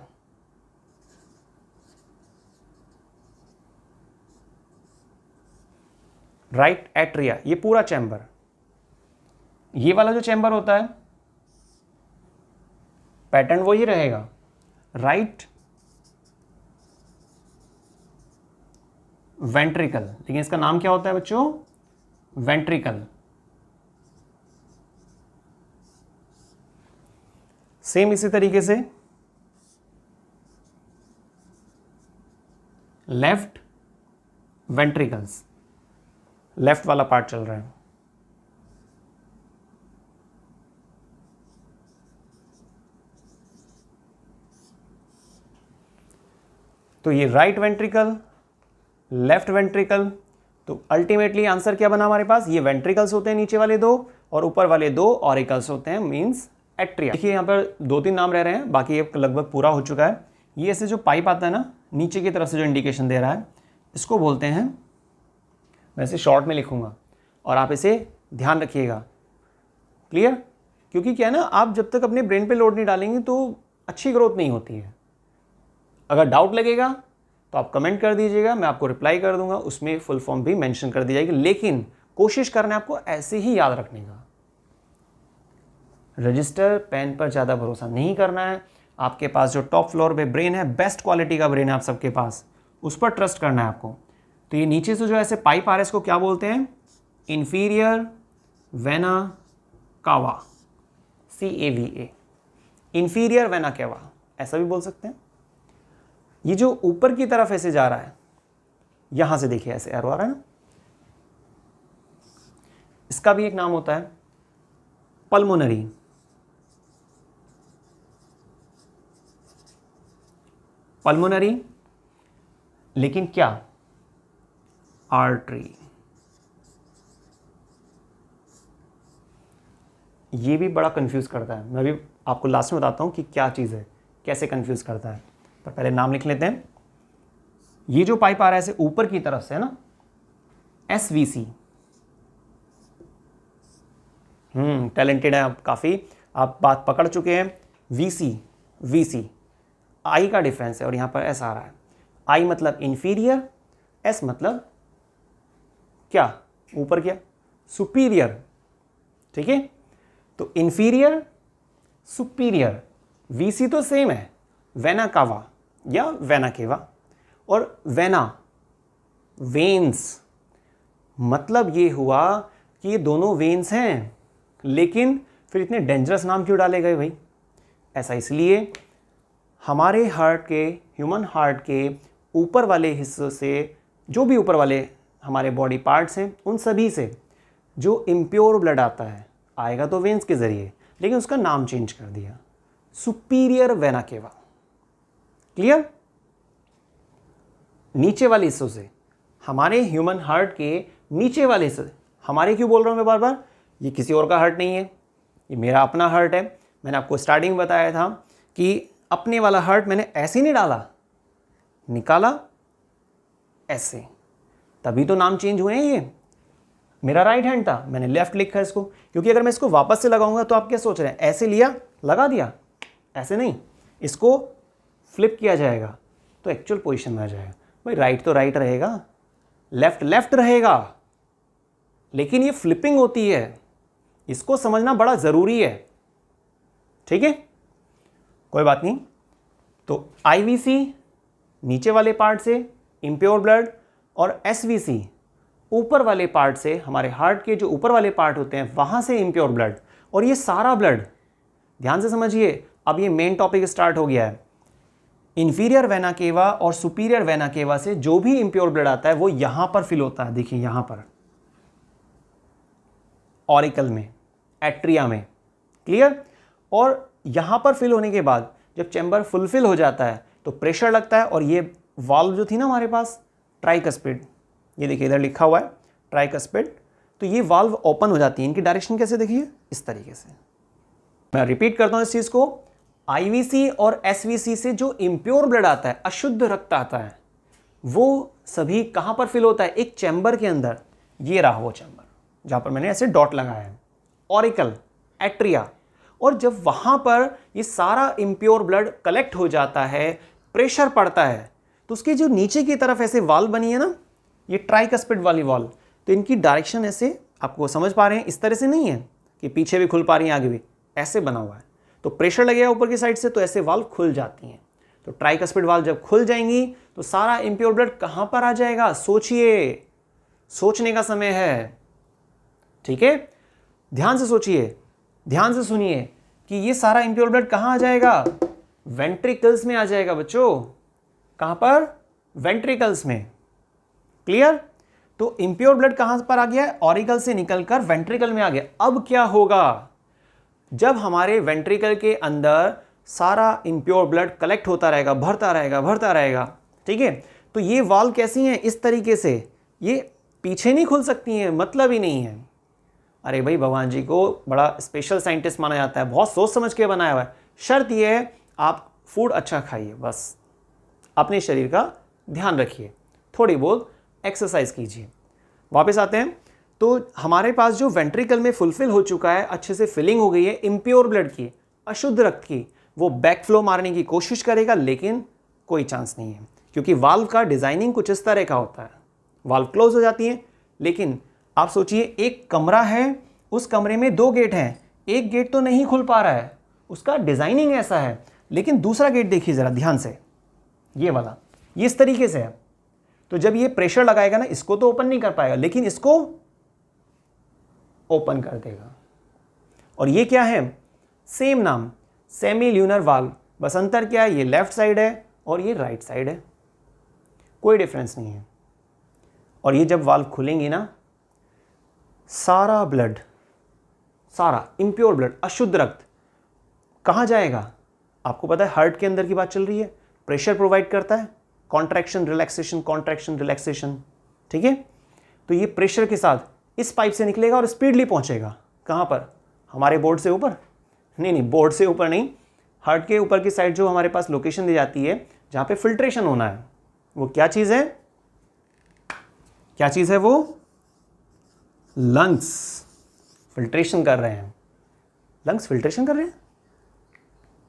राइट एट्रिया, ये पूरा चैम्बर। ये वाला जो चैम्बर होता है पैटर्न वही रहेगा, राइट वेंट्रिकल, लेकिन इसका नाम क्या होता है बच्चों, वेंट्रिकल। सेम इसी तरीके से लेफ्ट वेंट्रिकल्स, लेफ्ट वाला पार्ट चल रहा है। तो ये राइट वेंट्रिकल, लेफ्ट वेंट्रिकल, तो अल्टीमेटली आंसर क्या बना हमारे पास, ये वेंट्रिकल्स होते हैं नीचे वाले दो, और ऊपर वाले दो ऑरिकल्स होते हैं, मींस एट्रिया। देखिए यहाँ पर 2-3 नाम रह रहे हैं, बाकी ये लगभग पूरा हो चुका है। ये ऐसे जो पाइप आता है ना नीचे की तरफ से जो इंडिकेशन दे रहा है, इसको बोलते हैं, मैं इसे शॉर्ट में लिखूंगा और आप इसे ध्यान रखिएगा, क्लियर। क्योंकि क्या है ना, आप जब तक अपने ब्रेन पे लोड नहीं डालेंगे तो अच्छी ग्रोथ नहीं होती है। अगर डाउट लगेगा तो आप कमेंट कर दीजिएगा, मैं आपको रिप्लाई कर दूंगा, उसमें फुल फॉर्म भी मेंशन कर दी जाएगी, लेकिन कोशिश करना है आपको ऐसे ही याद रखने का। रजिस्टर पेन पर ज़्यादा भरोसा नहीं करना है। आपके पास जो टॉप फ्लोर पे ब्रेन है, बेस्ट क्वालिटी का ब्रेन है आप सबके पास, उस पर ट्रस्ट करना है आपको। तो ये नीचे से जो ऐसे पाइप आ रहा है इसको क्या बोलते हैं, inferior vena cava, CAVA, inferior vena cava, ऐसा भी बोल सकते हैं। ये जो ऊपर की तरफ ऐसे जा रहा है, यहां से देखिए ऐसे एरो आ रहा है ना, इसका भी एक नाम होता है पल्मोनरी। पल्मोनरी, लेकिन क्या, आर्टरी। ये भी बड़ा कंफ्यूज करता है, मैं भी आपको लास्ट में बताता हूं कि क्या चीज़ है, कैसे कंफ्यूज करता है, पर पहले नाम लिख लेते हैं। ये जो पाइप आ रहा है ऐसे ऊपर की तरफ से है ना, SVC। टैलेंटेड है आप काफ़ी, आप बात पकड़ चुके हैं। VC आई का डिफरेंस है, और यहां पर S आ रहा है। आई मतलब इंफीरियर, S मतलब क्या, ऊपर क्या, सुपीरियर, ठीक है। तो इंफीरियर सुपीरियर, VC तो सेम है, वेना कावा या वेना केवा, और वेना वेन्स, मतलब ये हुआ कि ये दोनों वेन्स हैं, लेकिन फिर इतने डेंजरस नाम क्यों डाले गए भाई। ऐसा इसलिए हमारे हार्ट के, ह्यूमन हार्ट के ऊपर वाले हिस्सों से, जो भी ऊपर वाले हमारे बॉडी पार्ट्स हैं, उन सभी से जो इम्प्योर ब्लड आता है, आएगा तो वेन्स के ज़रिए, लेकिन उसका नाम चेंज कर दिया, सुपीरियर वेना केवा, क्लियर। नीचे वाले हिस्सों से, हमारे ह्यूमन हार्ट के नीचे वाले हिस्से, हमारे क्यों बोल रहा हूं मैं बार बार, ये किसी और का हार्ट नहीं है, ये मेरा अपना हार्ट है। मैंने आपको स्टार्टिंग में बताया था कि अपने वाला हार्ट मैंने ऐसे नहीं डाला, निकाला ऐसे, तभी तो नाम चेंज हुए हैं। ये मेरा राइट हैंड था, मैंने लेफ्ट लिखा इसको, क्योंकि अगर मैं इसको वापस से लगाऊंगा तो आप क्या सोच रहे हैं, ऐसे लिया लगा दिया, ऐसे नहीं, इसको फ्लिप किया जाएगा तो एक्चुअल पोजीशन में आ जाएगा। भाई राइट तो राइट रहेगा, लेफ्ट लेफ्ट रहेगा, लेकिन ये फ्लिपिंग होती है, इसको समझना बड़ा ज़रूरी है। ठीक है, कोई बात नहीं। तो आईवीसी नीचे वाले पार्ट से इम्प्योर ब्लड, और एसवीसी ऊपर वाले पार्ट से, हमारे हार्ट के जो ऊपर वाले पार्ट होते हैं वहां से इम्प्योर ब्लड। और ये सारा ब्लड, ध्यान से समझिए, अब ये मेन टॉपिक स्टार्ट हो गया है। इंफीरियर वेना केवा और सुपीरियर वेना केवा से जो भी इम्प्योर ब्लड आता है वो यहां पर फिल होता है। देखिए यहां पर ऑरिकल में, एट्रिया में, क्लियर। और यहां पर फिल होने के बाद जब चैम्बर फुलफिल हो जाता है तो प्रेशर लगता है, और ये वाल्व जो थी ना हमारे पास ट्राइकस्पिड, ये देखिए इधर लिखा हुआ है ट्राइकस्पिड, तो ये वाल्व ओपन हो जाती है। इनकी डायरेक्शन कैसे देखिए, इस तरीके से। मैं रिपीट करता हूं इस चीज को, आईवीसी और एसवीसी से जो इम्प्योर ब्लड आता है, अशुद्ध रक्त आता है, वो सभी कहां पर फिल होता है, एक चैम्बर के अंदर। ये रहा वो चैम्बर जहां पर मैंने ऐसे डॉट लगाया है, ऑरिकल, एट्रिया। और जब वहां पर ये सारा इम्प्योर ब्लड कलेक्ट हो जाता है, प्रेशर पड़ता है, तो उसके जो नीचे की तरफ ऐसे वाल्व बनी है ना, ये ट्राइकस्पिड वाली वाल्व, तो इनकी डायरेक्शन ऐसे, आपको समझ पा रहे हैं, इस तरह से नहीं है कि पीछे भी खुल पा रही है आगे भी, ऐसे बना हुआ है। तो प्रेशर लगेगा ऊपर की साइड से तो ऐसे वाल्व खुल जाती हैं। तो ट्राइकस्पिड वाल्व जब खुल जाएंगी तो सारा इम्प्योर ब्लड कहां पर आ जाएगा, सोचिए, सोचने का समय है। ठीक है, ध्यान से सोचिए, ध्यान से सुनिए कि ये सारा इम्प्योर ब्लड कहां आ जाएगा, वेंट्रिकल्स में आ जाएगा बच्चों। कहां पर, वेंट्रिकल्स में, क्लियर। तो इम्प्योर ब्लड कहां पर आ गया है, ऑरिकल से निकलकर वेंट्रिकल में आ गया। अब क्या होगा, जब हमारे वेंट्रिकल के अंदर सारा इम्प्योर ब्लड कलेक्ट होता रहेगा, भरता रहेगा, भरता रहेगा, ठीक है, तो ये वाल्व कैसी हैं, इस तरीके से, ये पीछे नहीं खुल सकती हैं, मतलब ही नहीं है। अरे भाई भगवान जी को बड़ा स्पेशल साइंटिस्ट माना जाता है, बहुत सोच समझ के बनाया हुआ है। शर्त यह है आप फूड अच्छा खाइए, बस अपने शरीर का ध्यान रखिए, थोड़ी बहुत एक्सरसाइज कीजिए। वापस आते हैं, तो हमारे पास जो वेंट्रिकल में फुलफिल हो चुका है, अच्छे से फिलिंग हो गई है इम्प्योर ब्लड की, अशुद्ध रक्त की, वो बैक फ्लो मारने की कोशिश करेगा, लेकिन कोई चांस नहीं है, क्योंकि वाल्व का डिजाइनिंग कुछ इस तरह का होता है। वाल्व क्लोज हो जाती है, लेकिन आप सोचिए एक कमरा है, उस कमरे में 2 गेट हैं, एक गेट तो नहीं खुल पा रहा है, उसका डिजाइनिंग ऐसा है, लेकिन दूसरा गेट देखिए जरा ध्यान से, ये वाला, ये इस तरीके से है। तो जब ये प्रेशर लगाएगा ना, इसको तो ओपन नहीं कर पाएगा, लेकिन इसको ओपन कर देगा। और ये क्या है, सेम नाम, सेमी ल्यूनर वाल्व, बस अंतर क्या है, ये लेफ्ट साइड है और ये राइट साइड है, कोई डिफरेंस नहीं है। और ये जब वाल्व खुलेंगी ना, सारा ब्लड, सारा इम्प्योर ब्लड, अशुद्ध रक्त कहां जाएगा, आपको पता है हार्ट के अंदर की बात चल रही है, प्रेशर प्रोवाइड करता है, कॉन्ट्रैक्शन रिलैक्सेशन, कॉन्ट्रैक्शन रिलैक्सेशन, ठीक है। तो ये प्रेशर के साथ इस पाइप से निकलेगा और स्पीडली पहुंचेगा कहां पर, हमारे बोर्ड से ऊपर, नहीं, बोर्ड से ऊपर नहीं, हार्ट के ऊपर की साइड जो हमारे पास लोकेशन दी जाती है जहां पे फिल्ट्रेशन होना है, वो क्या चीज है, क्या चीज है वो, लंग्स फिल्ट्रेशन कर रहे हैं, लंग्स फिल्ट्रेशन कर रहे हैं।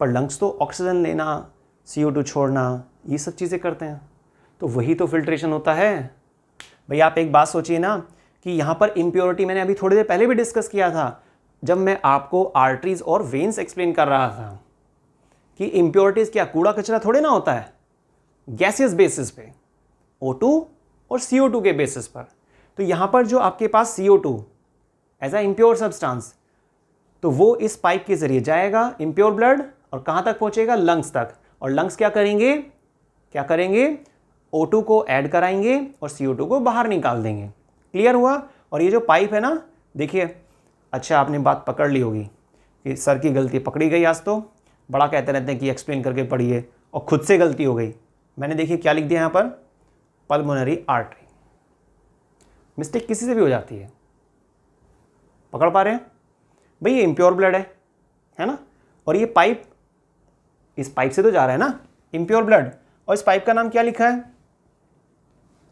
पर लंग्स तो ऑक्सीजन लेना, CO2 छोड़ना, ये सब चीज़ें करते हैं, तो वही तो फिल्ट्रेशन होता है। भाई आप एक बात सोचिए ना, कि यहाँ पर इम्प्योरिटी मैंने अभी थोड़ी देर पहले भी डिस्कस किया था, जब मैं आपको आर्टरीज और वेन्स एक्सप्लेन कर रहा था, कि इम्प्योरिटीज क्या कूड़ा कचरा थोड़े ना होता है, गैसियस बेसिस पे, O2 और CO2 के बेसिस पर। तो यहाँ पर जो आपके पास CO2 as a impure substance, तो वो इस पाइप के जरिए जाएगा इम्प्योर ब्लड, और कहाँ तक पहुँचेगा, लंग्स तक। और लंग्स क्या करेंगे, क्या करेंगे, O2 को ऐड कराएंगे और CO2 को बाहर निकाल देंगे। क्लियर हुआ। और ये जो पाइप है ना, देखिए, अच्छा आपने बात पकड़ ली होगी कि सर की गलती पकड़ी गई, आज तो बड़ा कहते रहते हैं कि एक्सप्लेन करके पढ़िए, और खुद से गलती हो गई। मैंने देखिए क्या लिख दिया यहाँ पर, पल्मोनरी आर्टरी। मिस्टेक किसी से भी हो जाती है, पकड़ पा रहे हैं भाई, ये इम्प्योर ब्लड है ना, और ये पाइप, इस पाइप से तो जा रहा है ना इम्प्योर ब्लड, और इस पाइप का नाम क्या लिखा है,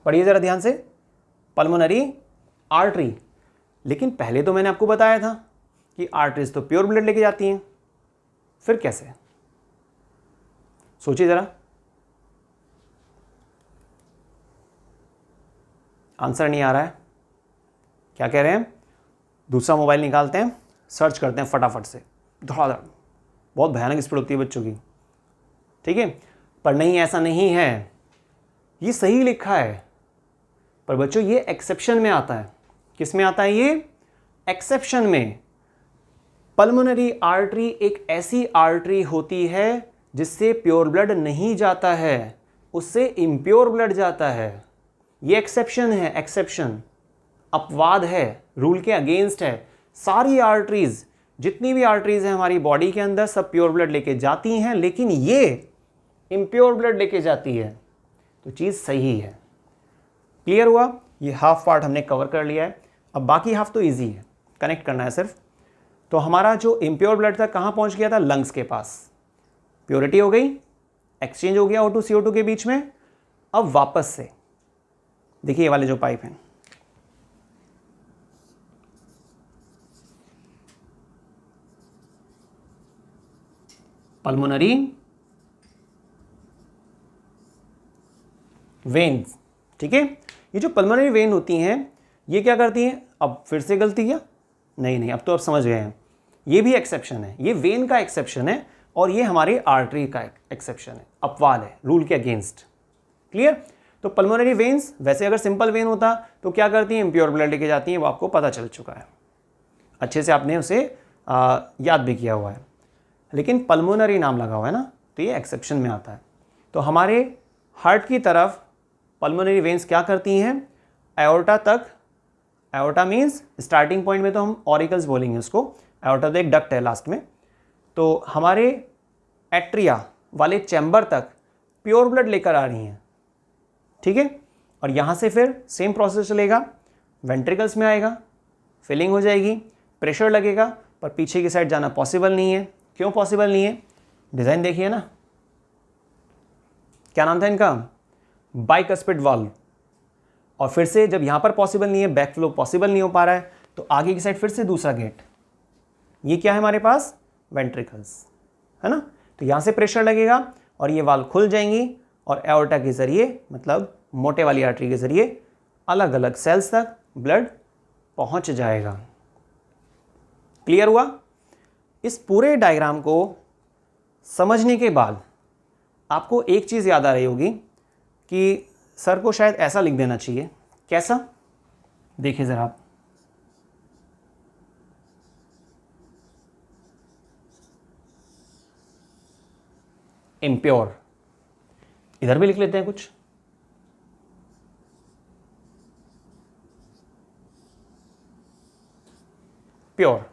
पढ़िए ज़रा ध्यान से, पल्मोनरी आर्टरी। लेकिन पहले तो मैंने आपको बताया था कि आर्टरीज तो प्योर ब्लड लेके जाती हैं, फिर कैसे, सोचिए ज़रा। आंसर नहीं आ रहा है, क्या कह रहे हैं, दूसरा मोबाइल निकालते हैं, सर्च करते हैं फटाफट से, धड़ाधड़, बहुत भयानक स्पीड होती है बच्चों की, ठीक है। पर नहीं, ऐसा नहीं है, ये सही लिखा है, पर बच्चों ये एक्सेप्शन में आता है। किस में आता है ये, एक्सेप्शन में। पल्मोनरी आर्टरी एक ऐसी आर्टरी होती है जिससे प्योर ब्लड नहीं जाता है, उससे इम्प्योर ब्लड जाता है। ये एक्सेप्शन है, एक्सेप्शन, अपवाद है, रूल के अगेंस्ट है। सारी आर्टरीज, जितनी भी आर्टरीज हैं हमारी बॉडी के अंदर, सब प्योर ब्लड लेके जाती हैं, लेकिन ये इम्प्योर ब्लड लेके जाती है, तो चीज़ सही है। क्लियर हुआ, ये हाफ पार्ट हमने कवर कर लिया है। अब बाकी हाफ तो इजी है, कनेक्ट करना है सिर्फ। तो हमारा जो इम्प्योर ब्लड था कहाँ पहुँच गया था, लंग्स के पास, प्योरिटी हो गई, एक्सचेंज हो गया O2 CO2 के बीच में। अब वापस से देखिए ये वाले जो पाइप हैं, पल्मोनरी वेन्स, ठीक है। ये जो पल्मोनरी वेन होती हैं ये क्या करती हैं, अब फिर से गलती क्या, नहीं, अब तो आप समझ गए हैं, ये भी एक्सेप्शन है, ये वेन का एक्सेप्शन है और ये हमारी आर्टरी का एक्सेप्शन है, अपवाद है, रूल के अगेंस्ट। क्लियर। तो पल्मोनरी वेन्स, वैसे अगर सिंपल वेन होता तो क्या करती हैं, इम्प्योर ब्लड लेके जाती हैं, वो आपको पता चल चुका है, अच्छे से आपने उसे याद भी किया हुआ है। लेकिन पल्मोनरी नाम लगा हुआ है ना, तो ये एक्सेप्शन में आता है। तो हमारे हार्ट की तरफ पल्मोनरी वेन्स क्या करती हैं, एओर्टा तक, एओर्टा मीन्स स्टार्टिंग पॉइंट में तो हम ऑरिकल्स बोलेंगे उसको, एओर्टा तो एक डक्ट है लास्ट में, तो हमारे एट्रिया वाले चैम्बर तक प्योर ब्लड लेकर आ रही हैं, ठीक है। और यहाँ से फिर सेम प्रोसेस चलेगा, वेंट्रिकल्स में आएगा, फिलिंग हो जाएगी, प्रेशर लगेगा, पर पीछे की साइड जाना पॉसिबल नहीं है। क्यों पॉसिबल नहीं है, डिज़ाइन देखिए ना, क्या नाम था इनका, बाइकस्पिड वाल्व। और फिर से जब यहाँ पर पॉसिबल नहीं है, बैक फ्लो पॉसिबल नहीं हो पा रहा है, तो आगे की साइड फिर से दूसरा गेट, ये क्या है हमारे पास, वेंट्रिकल्स, है ना। तो यहाँ से प्रेशर लगेगा और ये वाल्व खुल जाएंगी और एओर्टा के ज़रिए, मतलब मोटे वाली आर्टरी के ज़रिए अलग अलग सेल्स तक ब्लड पहुँच जाएगा। क्लियर हुआ। इस पूरे डायग्राम को समझने के बाद आपको एक चीज़ याद आ रही होगी कि सर को शायद ऐसा लिख देना चाहिए, कैसा, देखिए ज़रा आप, इम्प्योर, इधर भी लिख लेते हैं कुछ, प्योर,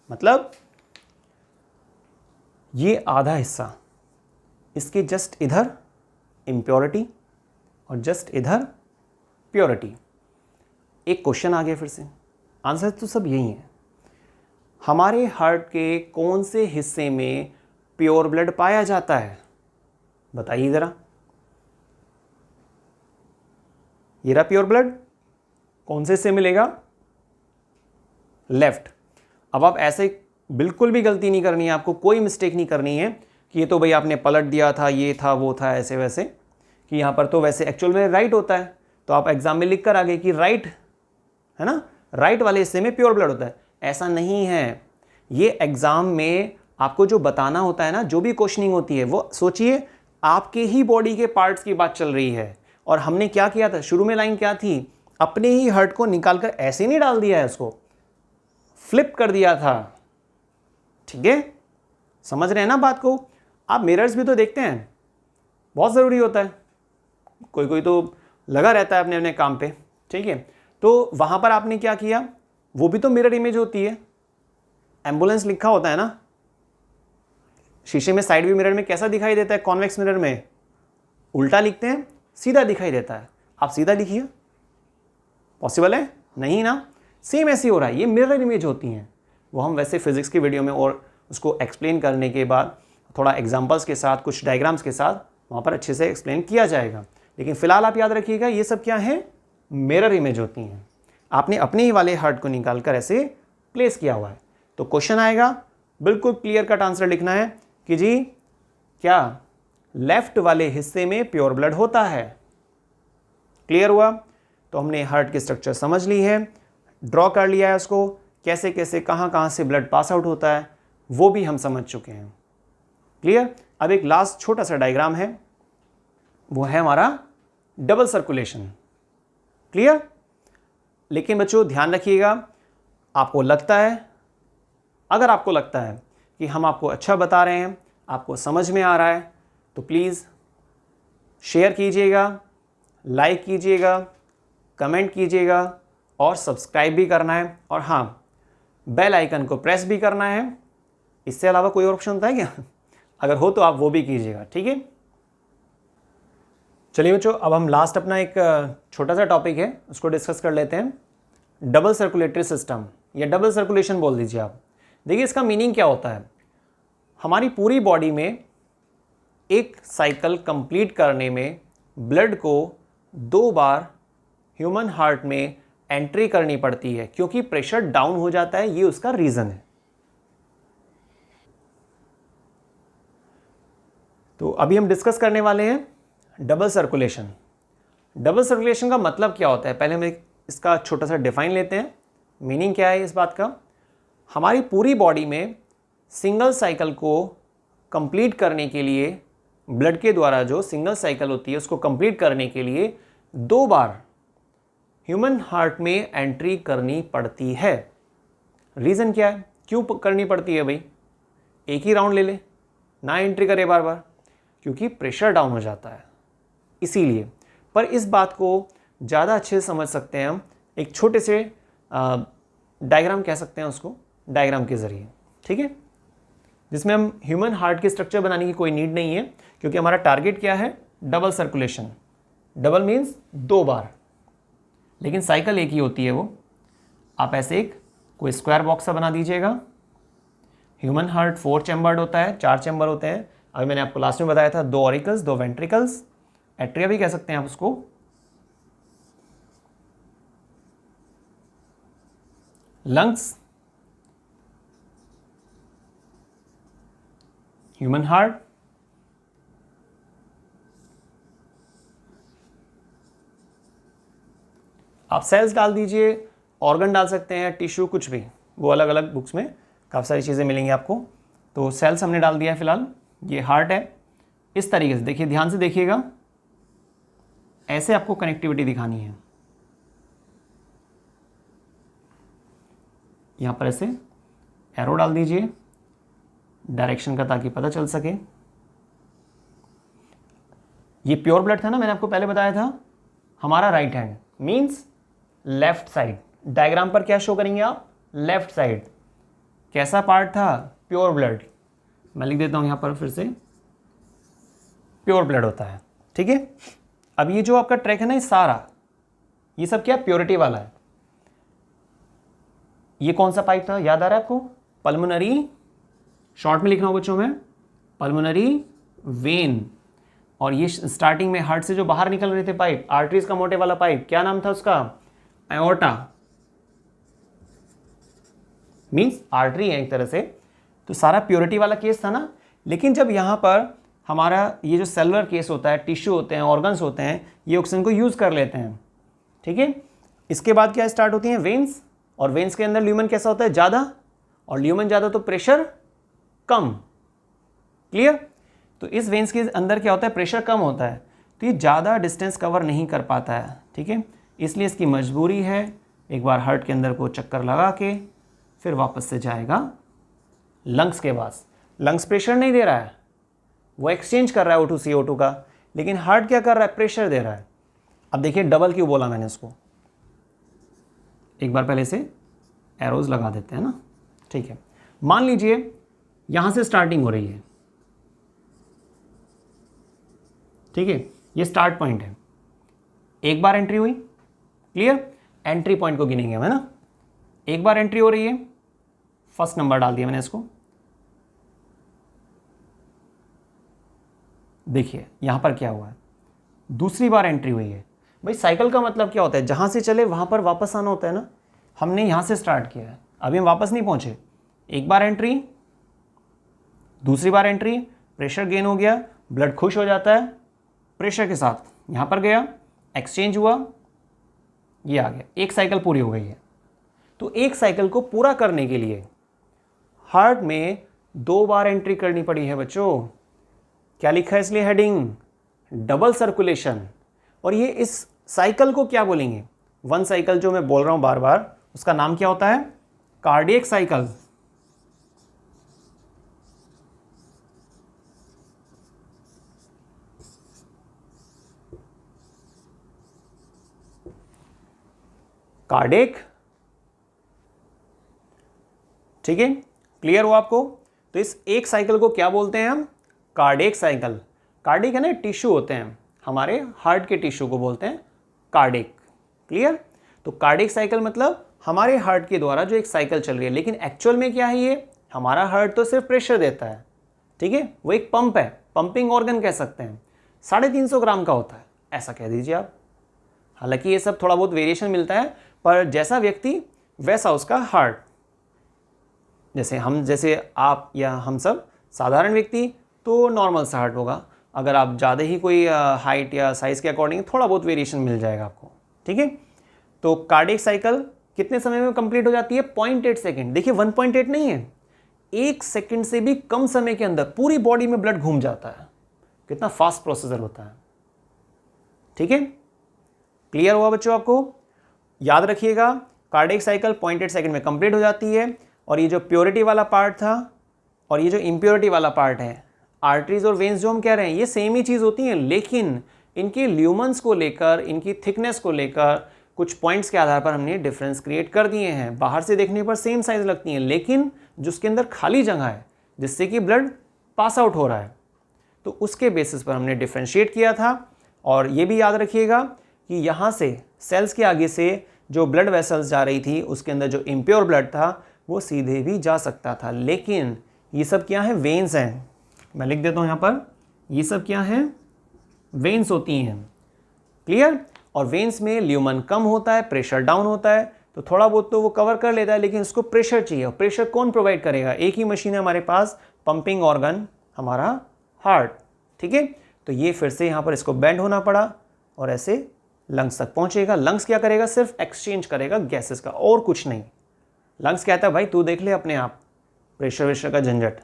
मतलब ये आधा हिस्सा, इसके जस्ट इधर इम्प्योरिटी और जस्ट इधर प्योरिटी। एक क्वेश्चन आ गया फिर से, आंसर तो सब यही है, हमारे हार्ट के कौन से हिस्से में प्योर ब्लड पाया जाता है, बताइए ज़रा। ये रहा प्योर ब्लड, कौन से हिस्से मिलेगा, लेफ्ट। अब आप ऐसे बिल्कुल भी गलती नहीं करनी है, आपको कोई मिस्टेक नहीं करनी है कि ये तो भाई आपने पलट दिया था, ये था वो था ऐसे वैसे, कि यहाँ पर तो वैसे एक्चुअल में राइट होता है, तो आप एग्जाम में लिख कर आ गए कि राइट है ना, राइट वाले हिस्से में प्योर ब्लड होता है। ऐसा नहीं है, ये एग्जाम में आपको जो बताना होता है ना, जो भी क्वेश्चनिंग होती है, वो सोचिए आपके ही बॉडी के पार्ट्स की बात चल रही है। और हमने क्या किया था, शुरू में लाइन क्या थी, अपने ही हार्ट को निकालकर ऐसे नहीं डाल दिया है, उसको फ्लिप कर दिया था, ठीक है, समझ रहे हैं ना बात को। आप मिरर्स भी तो देखते हैं, बहुत ज़रूरी होता है, कोई कोई तो लगा रहता है अपने अपने काम पे, ठीक है। तो वहाँ पर आपने क्या किया, वो भी तो मिरर इमेज होती है, एम्बुलेंस लिखा होता है ना, शीशे में साइड व्यू मिरर में कैसा दिखाई देता है, कॉन्वेक्स मिरर में उल्टा लिखते हैं, सीधा दिखाई देता है। आप सीधा लिखिए, पॉसिबल है नहीं ना, सेम ऐसे हो रहा है, ये मिरर इमेज होती हैं। वो हम वैसे फिजिक्स की वीडियो में और उसको एक्सप्लेन करने के बाद थोड़ा एग्जांपल्स के साथ, कुछ डायग्राम्स के साथ वहाँ पर अच्छे से एक्सप्लेन किया जाएगा। लेकिन फिलहाल आप याद रखिएगा ये सब क्या है, मिरर इमेज होती हैं। आपने अपने ही वाले हार्ट को निकाल कर ऐसे प्लेस किया हुआ है। तो क्वेश्चन आएगा, बिल्कुल क्लियर कट आंसर लिखना है कि जी क्या लेफ्ट वाले हिस्से में प्योर ब्लड होता है। क्लियर हुआ? तो हमने हार्ट की स्ट्रक्चर समझ ली है, ड्रॉ कर लिया है उसको, कैसे कैसे कहाँ से ब्लड पास आउट होता है वो भी हम समझ चुके हैं। क्लियर? अब एक लास्ट छोटा सा डायग्राम है, वो है हमारा डबल सर्कुलेशन। क्लियर? लेकिन बच्चों ध्यान रखिएगा, आपको लगता है, अगर आपको लगता है कि हम आपको अच्छा बता रहे हैं, आपको समझ में आ रहा है, तो प्लीज़ शेयर कीजिएगा, लाइक कीजिएगा, कमेंट कीजिएगा और सब्सक्राइब भी करना है। और हाँ, बेल आइकन को प्रेस भी करना है। इससे अलावा कोई और ऑप्शन होता है क्या? अगर हो तो आप वो भी कीजिएगा। ठीक है, चलिए बच्चों, अब हम लास्ट अपना एक छोटा सा टॉपिक है उसको डिस्कस कर लेते हैं, डबल सर्कुलेटरी सिस्टम या डबल सर्कुलेशन बोल दीजिए आप। देखिए इसका मीनिंग क्या होता है, हमारी पूरी बॉडी में एक साइकिल कंप्लीट करने में ब्लड को 2 बार ह्यूमन हार्ट में एंट्री करनी पड़ती है, क्योंकि प्रेशर डाउन हो जाता है, ये उसका रीज़न है। तो अभी हम डिस्कस करने वाले हैं डबल सर्कुलेशन। डबल सर्कुलेशन का मतलब क्या होता है, पहले हम इसका छोटा सा डिफाइन लेते हैं। मीनिंग क्या है इस बात का, हमारी पूरी बॉडी में सिंगल साइकिल को कंप्लीट करने के लिए, ब्लड के द्वारा जो सिंगल साइकिल होती है उसको कंप्लीट करने के लिए 2 बार ह्यूमन हार्ट में एंट्री करनी पड़ती है। रीज़न क्या है, क्यों करनी पड़ती है भाई? एक ही राउंड ले ले, ना एंट्री करे बार बार, क्योंकि प्रेशर डाउन हो जाता है इसीलिए। पर इस बात को ज़्यादा अच्छे से समझ सकते हैं हम एक छोटे से डायग्राम कह सकते हैं उसको, डायग्राम के ज़रिए। ठीक है, जिसमें हम ह्यूमन हार्ट की स्ट्रक्चर बनाने की कोई नीड नहीं है, क्योंकि हमारा टारगेट क्या है, डबल सर्कुलेशन। डबल मीन्स 2 बार, लेकिन साइकिल एक ही होती है वो। आप ऐसे एक कोई स्क्वायर बॉक्स सा बना दीजिएगा। ह्यूमन हार्ट 4 चैम्बर्ड होता है, 4 चैम्बर होते हैं। अभी मैंने आपको लास्ट में बताया था 2 ऑरिकल्स, 2 वेंट्रिकल्स, एट्रिया भी कह सकते हैं आप उसको। लंग्स, ह्यूमन हार्ट, आप सेल्स डाल दीजिए, ऑर्गन डाल सकते हैं, टिश्यू, कुछ भी, वो अलग अलग बुक्स में काफ़ी सारी चीज़ें मिलेंगी आपको। तो सेल्स हमने डाल दिया है फिलहाल। ये हार्ट है, इस तरीके से देखिए, ध्यान से देखिएगा, ऐसे आपको कनेक्टिविटी दिखानी है। यहाँ पर ऐसे एरो डाल दीजिए डायरेक्शन का, ताकि पता चल सके। ये प्योर ब्लड था ना, मैंने आपको पहले बताया था, हमारा right hand means left side. Diagram पर क्या शो करेंगे आप, लेफ्ट साइड। कैसा पार्ट था, प्योर ब्लड। मैं लिख देता हूं यहां पर फिर से, प्योर ब्लड होता है। ठीक है, अब ये जो आपका ट्रैक है ना, ये सारा, ये सब क्या प्योरिटी वाला है। ये कौन सा पाइप था, याद आ रहा है आपको, पल्मोनरी, शॉर्ट में लिखना हो बच्चों में, पल्मोनरी वेन। और ये स्टार्टिंग में हार्ट से जो बाहर निकल रहे थे पाइप, आर्टरीज का मोटे वाला पाइप, क्या नाम था उसका, एओर्टा, मीन्स आर्टरी है एक तरह से। तो सारा प्योरिटी वाला केस था ना। लेकिन जब यहाँ पर हमारा ये जो सेलुलर केस होता है, टिश्यू होते हैं, ऑर्गन्स होते हैं, ये ऑक्सीजन को यूज़ कर लेते हैं। ठीक है, इसके बाद क्या स्टार्ट होती हैं, वेन्स। और वेन्स के अंदर ल्यूमन कैसा होता है, ज़्यादा, और ल्यूमन ज़्यादा तो प्रेशर कम। क्लियर? तो इस वेन्स के अंदर क्या होता है, प्रेशर कम होता है, तो ये ज़्यादा डिस्टेंस कवर नहीं कर पाता है। ठीक है, इसलिए इसकी मजबूरी है एक बार हार्ट के अंदर को चक्कर लगा के फिर वापस से जाएगा लंग्स के पास। लंग्स प्रेशर नहीं दे रहा है, वो एक्सचेंज कर रहा है O2 CO2 का, लेकिन हार्ट क्या कर रहा है, प्रेशर दे रहा है। अब देखिए डबल क्यों बोला मैंने इसको, एक बार पहले से एरोज लगा देते हैं ना। ठीक है, मान लीजिए यहां से स्टार्टिंग हो रही है। ठीक है, ये स्टार्ट पॉइंट है, एक बार एंट्री हुई। क्लियर? एंट्री पॉइंट को गिनेंगे हम, है ना। एक बार एंट्री हो रही है, फर्स्ट नंबर डाल दिया मैंने इसको। देखिए यहाँ पर क्या हुआ है, दूसरी बार एंट्री हुई है। भाई साइकिल का मतलब क्या होता है, जहाँ से चले वहाँ पर वापस आना होता है ना। हमने यहाँ से स्टार्ट किया है, अभी हम वापस नहीं पहुँचे। एक बार एंट्री, दूसरी बार एंट्री, प्रेशर गेन हो गया, ब्लड खुश हो जाता है प्रेशर के साथ, यहाँ पर गया, एक्सचेंज हुआ, ये आ गया, एक साइकिल पूरी हो गई है। तो एक साइकिल को पूरा करने के लिए हार्ट में 2 बार एंट्री करनी पड़ी है बच्चों। क्या लिखा है इसलिए हेडिंग, डबल सर्कुलेशन। और ये इस साइकिल को क्या बोलेंगे, 1 साइकिल जो मैं बोल रहा हूं बार बार, उसका नाम क्या होता है, कार्डियक साइकिल। कार्डियक, ठीक है, क्लियर हो आपको। तो इस एक साइकिल को क्या बोलते हैं हम, कार्डियक साइकिल। कार्डियक है ना, टिश्यू होते हैं हमारे हार्ट के, टिश्यू को बोलते हैं कार्डियक। क्लियर। तो कार्डियक साइकिल मतलब हमारे हार्ट के द्वारा जो एक साइकिल चल रही है, लेकिन एक्चुअल में क्या है, ये हमारा हार्ट तो सिर्फ प्रेशर देता है, ठीक है, वो एक पंप है, पंपिंग ऑर्गन कह सकते हैं। 350 ग्राम का होता है, ऐसा कह दीजिए आप। हालांकि ये सब थोड़ा बहुत वेरिएशन मिलता है, पर जैसा व्यक्ति वैसा उसका हार्ट। जैसे आप या हम सब साधारण व्यक्ति तो नॉर्मल सा हार्ट होगा। अगर आप ज़्यादा ही कोई हाइट या साइज़ के अकॉर्डिंग थोड़ा बहुत वेरिएशन मिल जाएगा आपको, ठीक है। तो कार्डियक साइकिल कितने समय में कंप्लीट हो जाती है, 0.8 सेकेंड। देखिए 1.8 नहीं है, 1 सेकेंड से भी कम समय के अंदर पूरी बॉडी में ब्लड घूम जाता है। कितना फास्ट प्रोसीजर होता है, ठीक है। क्लियर हुआ बच्चों आपको। याद रखिएगा, कार्डियक साइकिल 0.8 सेकेंड में कंप्लीट हो जाती है। और ये जो प्योरिटी वाला पार्ट था और ये जो इम्प्योरिटी वाला पार्ट है, आर्टरीज और वेन्स जो हम कह रहे हैं, ये सेम ही चीज़ होती हैं, लेकिन इनके ल्यूमन्स को लेकर, इनकी थिकनेस को लेकर कुछ पॉइंट्स के आधार पर हमने डिफरेंस क्रिएट कर दिए हैं। बाहर से देखने पर सेम साइज लगती हैं, लेकिन जो उसके अंदर खाली जगह है जिससे कि ब्लड पास आउट हो रहा है, तो उसके बेसिस पर हमने डिफ्रेंशिएट किया था। और ये भी याद रखिएगा कि यहाँ से सेल्स के आगे से जो ब्लड वेसल्स जा रही थी, उसके अंदर जो इम्प्योर ब्लड था वो सीधे भी जा सकता था। लेकिन ये सब क्या है, वेन्स हैं। मैं लिख देता हूँ यहाँ पर, ये सब क्या है, वेन्स होती हैं। क्लियर। और वेन्स में ल्यूमन कम होता है, प्रेशर डाउन होता है, तो थोड़ा बहुत तो वो कवर कर लेता है, लेकिन उसको प्रेशर चाहिए। और प्रेशर कौन प्रोवाइड करेगा, एक ही मशीन है हमारे पास, पंपिंग ऑर्गन हमारा हार्ट, ठीक है। तो ये फिर से यहाँ पर इसको बेंड होना पड़ा और ऐसे लंग्स तक पहुँचेगा। लंग्स क्या करेगा, सिर्फ एक्सचेंज करेगा गैसेस का, और कुछ नहीं। लंग्स कहता है भाई तू देख ले अपने आप, प्रेशर वेशर का झंझट,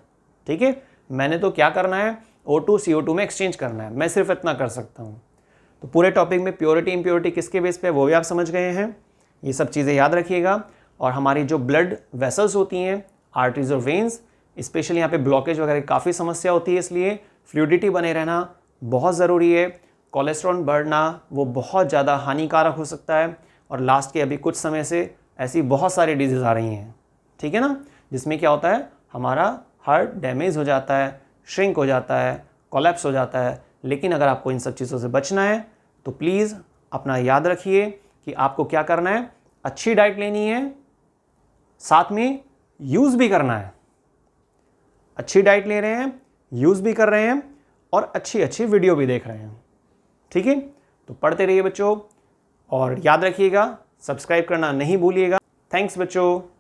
ठीक है, मैंने तो क्या करना है, O2 CO2 में एक्सचेंज करना है, मैं सिर्फ इतना कर सकता हूँ। तो पूरे टॉपिक में प्योरिटी इम्प्योरिटी किसके बेस पे, वो भी आप समझ गए हैं। ये सब चीज़ें याद रखिएगा। और हमारी जो ब्लड वेसल्स होती हैं, आर्टरीज और वेन्स, स्पेशली यहाँ पे ब्लॉकेज वगैरह काफ़ी समस्या होती है, इसलिए फ्लूइडिटी बने रहना बहुत ज़रूरी है। कोलेस्ट्रॉल बढ़ना वो बहुत ज़्यादा हानिकारक हो सकता है। और लास्ट के अभी कुछ समय से ऐसी बहुत सारी डिजीज़ आ रही हैं, ठीक है ना, जिसमें क्या होता है, हमारा हार्ट डैमेज हो जाता है, श्रिंक हो जाता है, कोलैप्स हो जाता है। लेकिन अगर आपको इन सब चीज़ों से बचना है तो प्लीज़ अपना याद रखिए कि आपको क्या करना है, अच्छी डाइट लेनी है, साथ में यूज़ भी करना है। अच्छी डाइट ले रहे हैं, यूज़ भी कर रहे हैं, और अच्छी अच्छी वीडियो भी देख रहे हैं, ठीक है। तो पढ़ते रहिए बच्चों, और याद रखिएगा सब्सक्राइब करना नहीं भूलिएगा। थैंक्स बच्चों।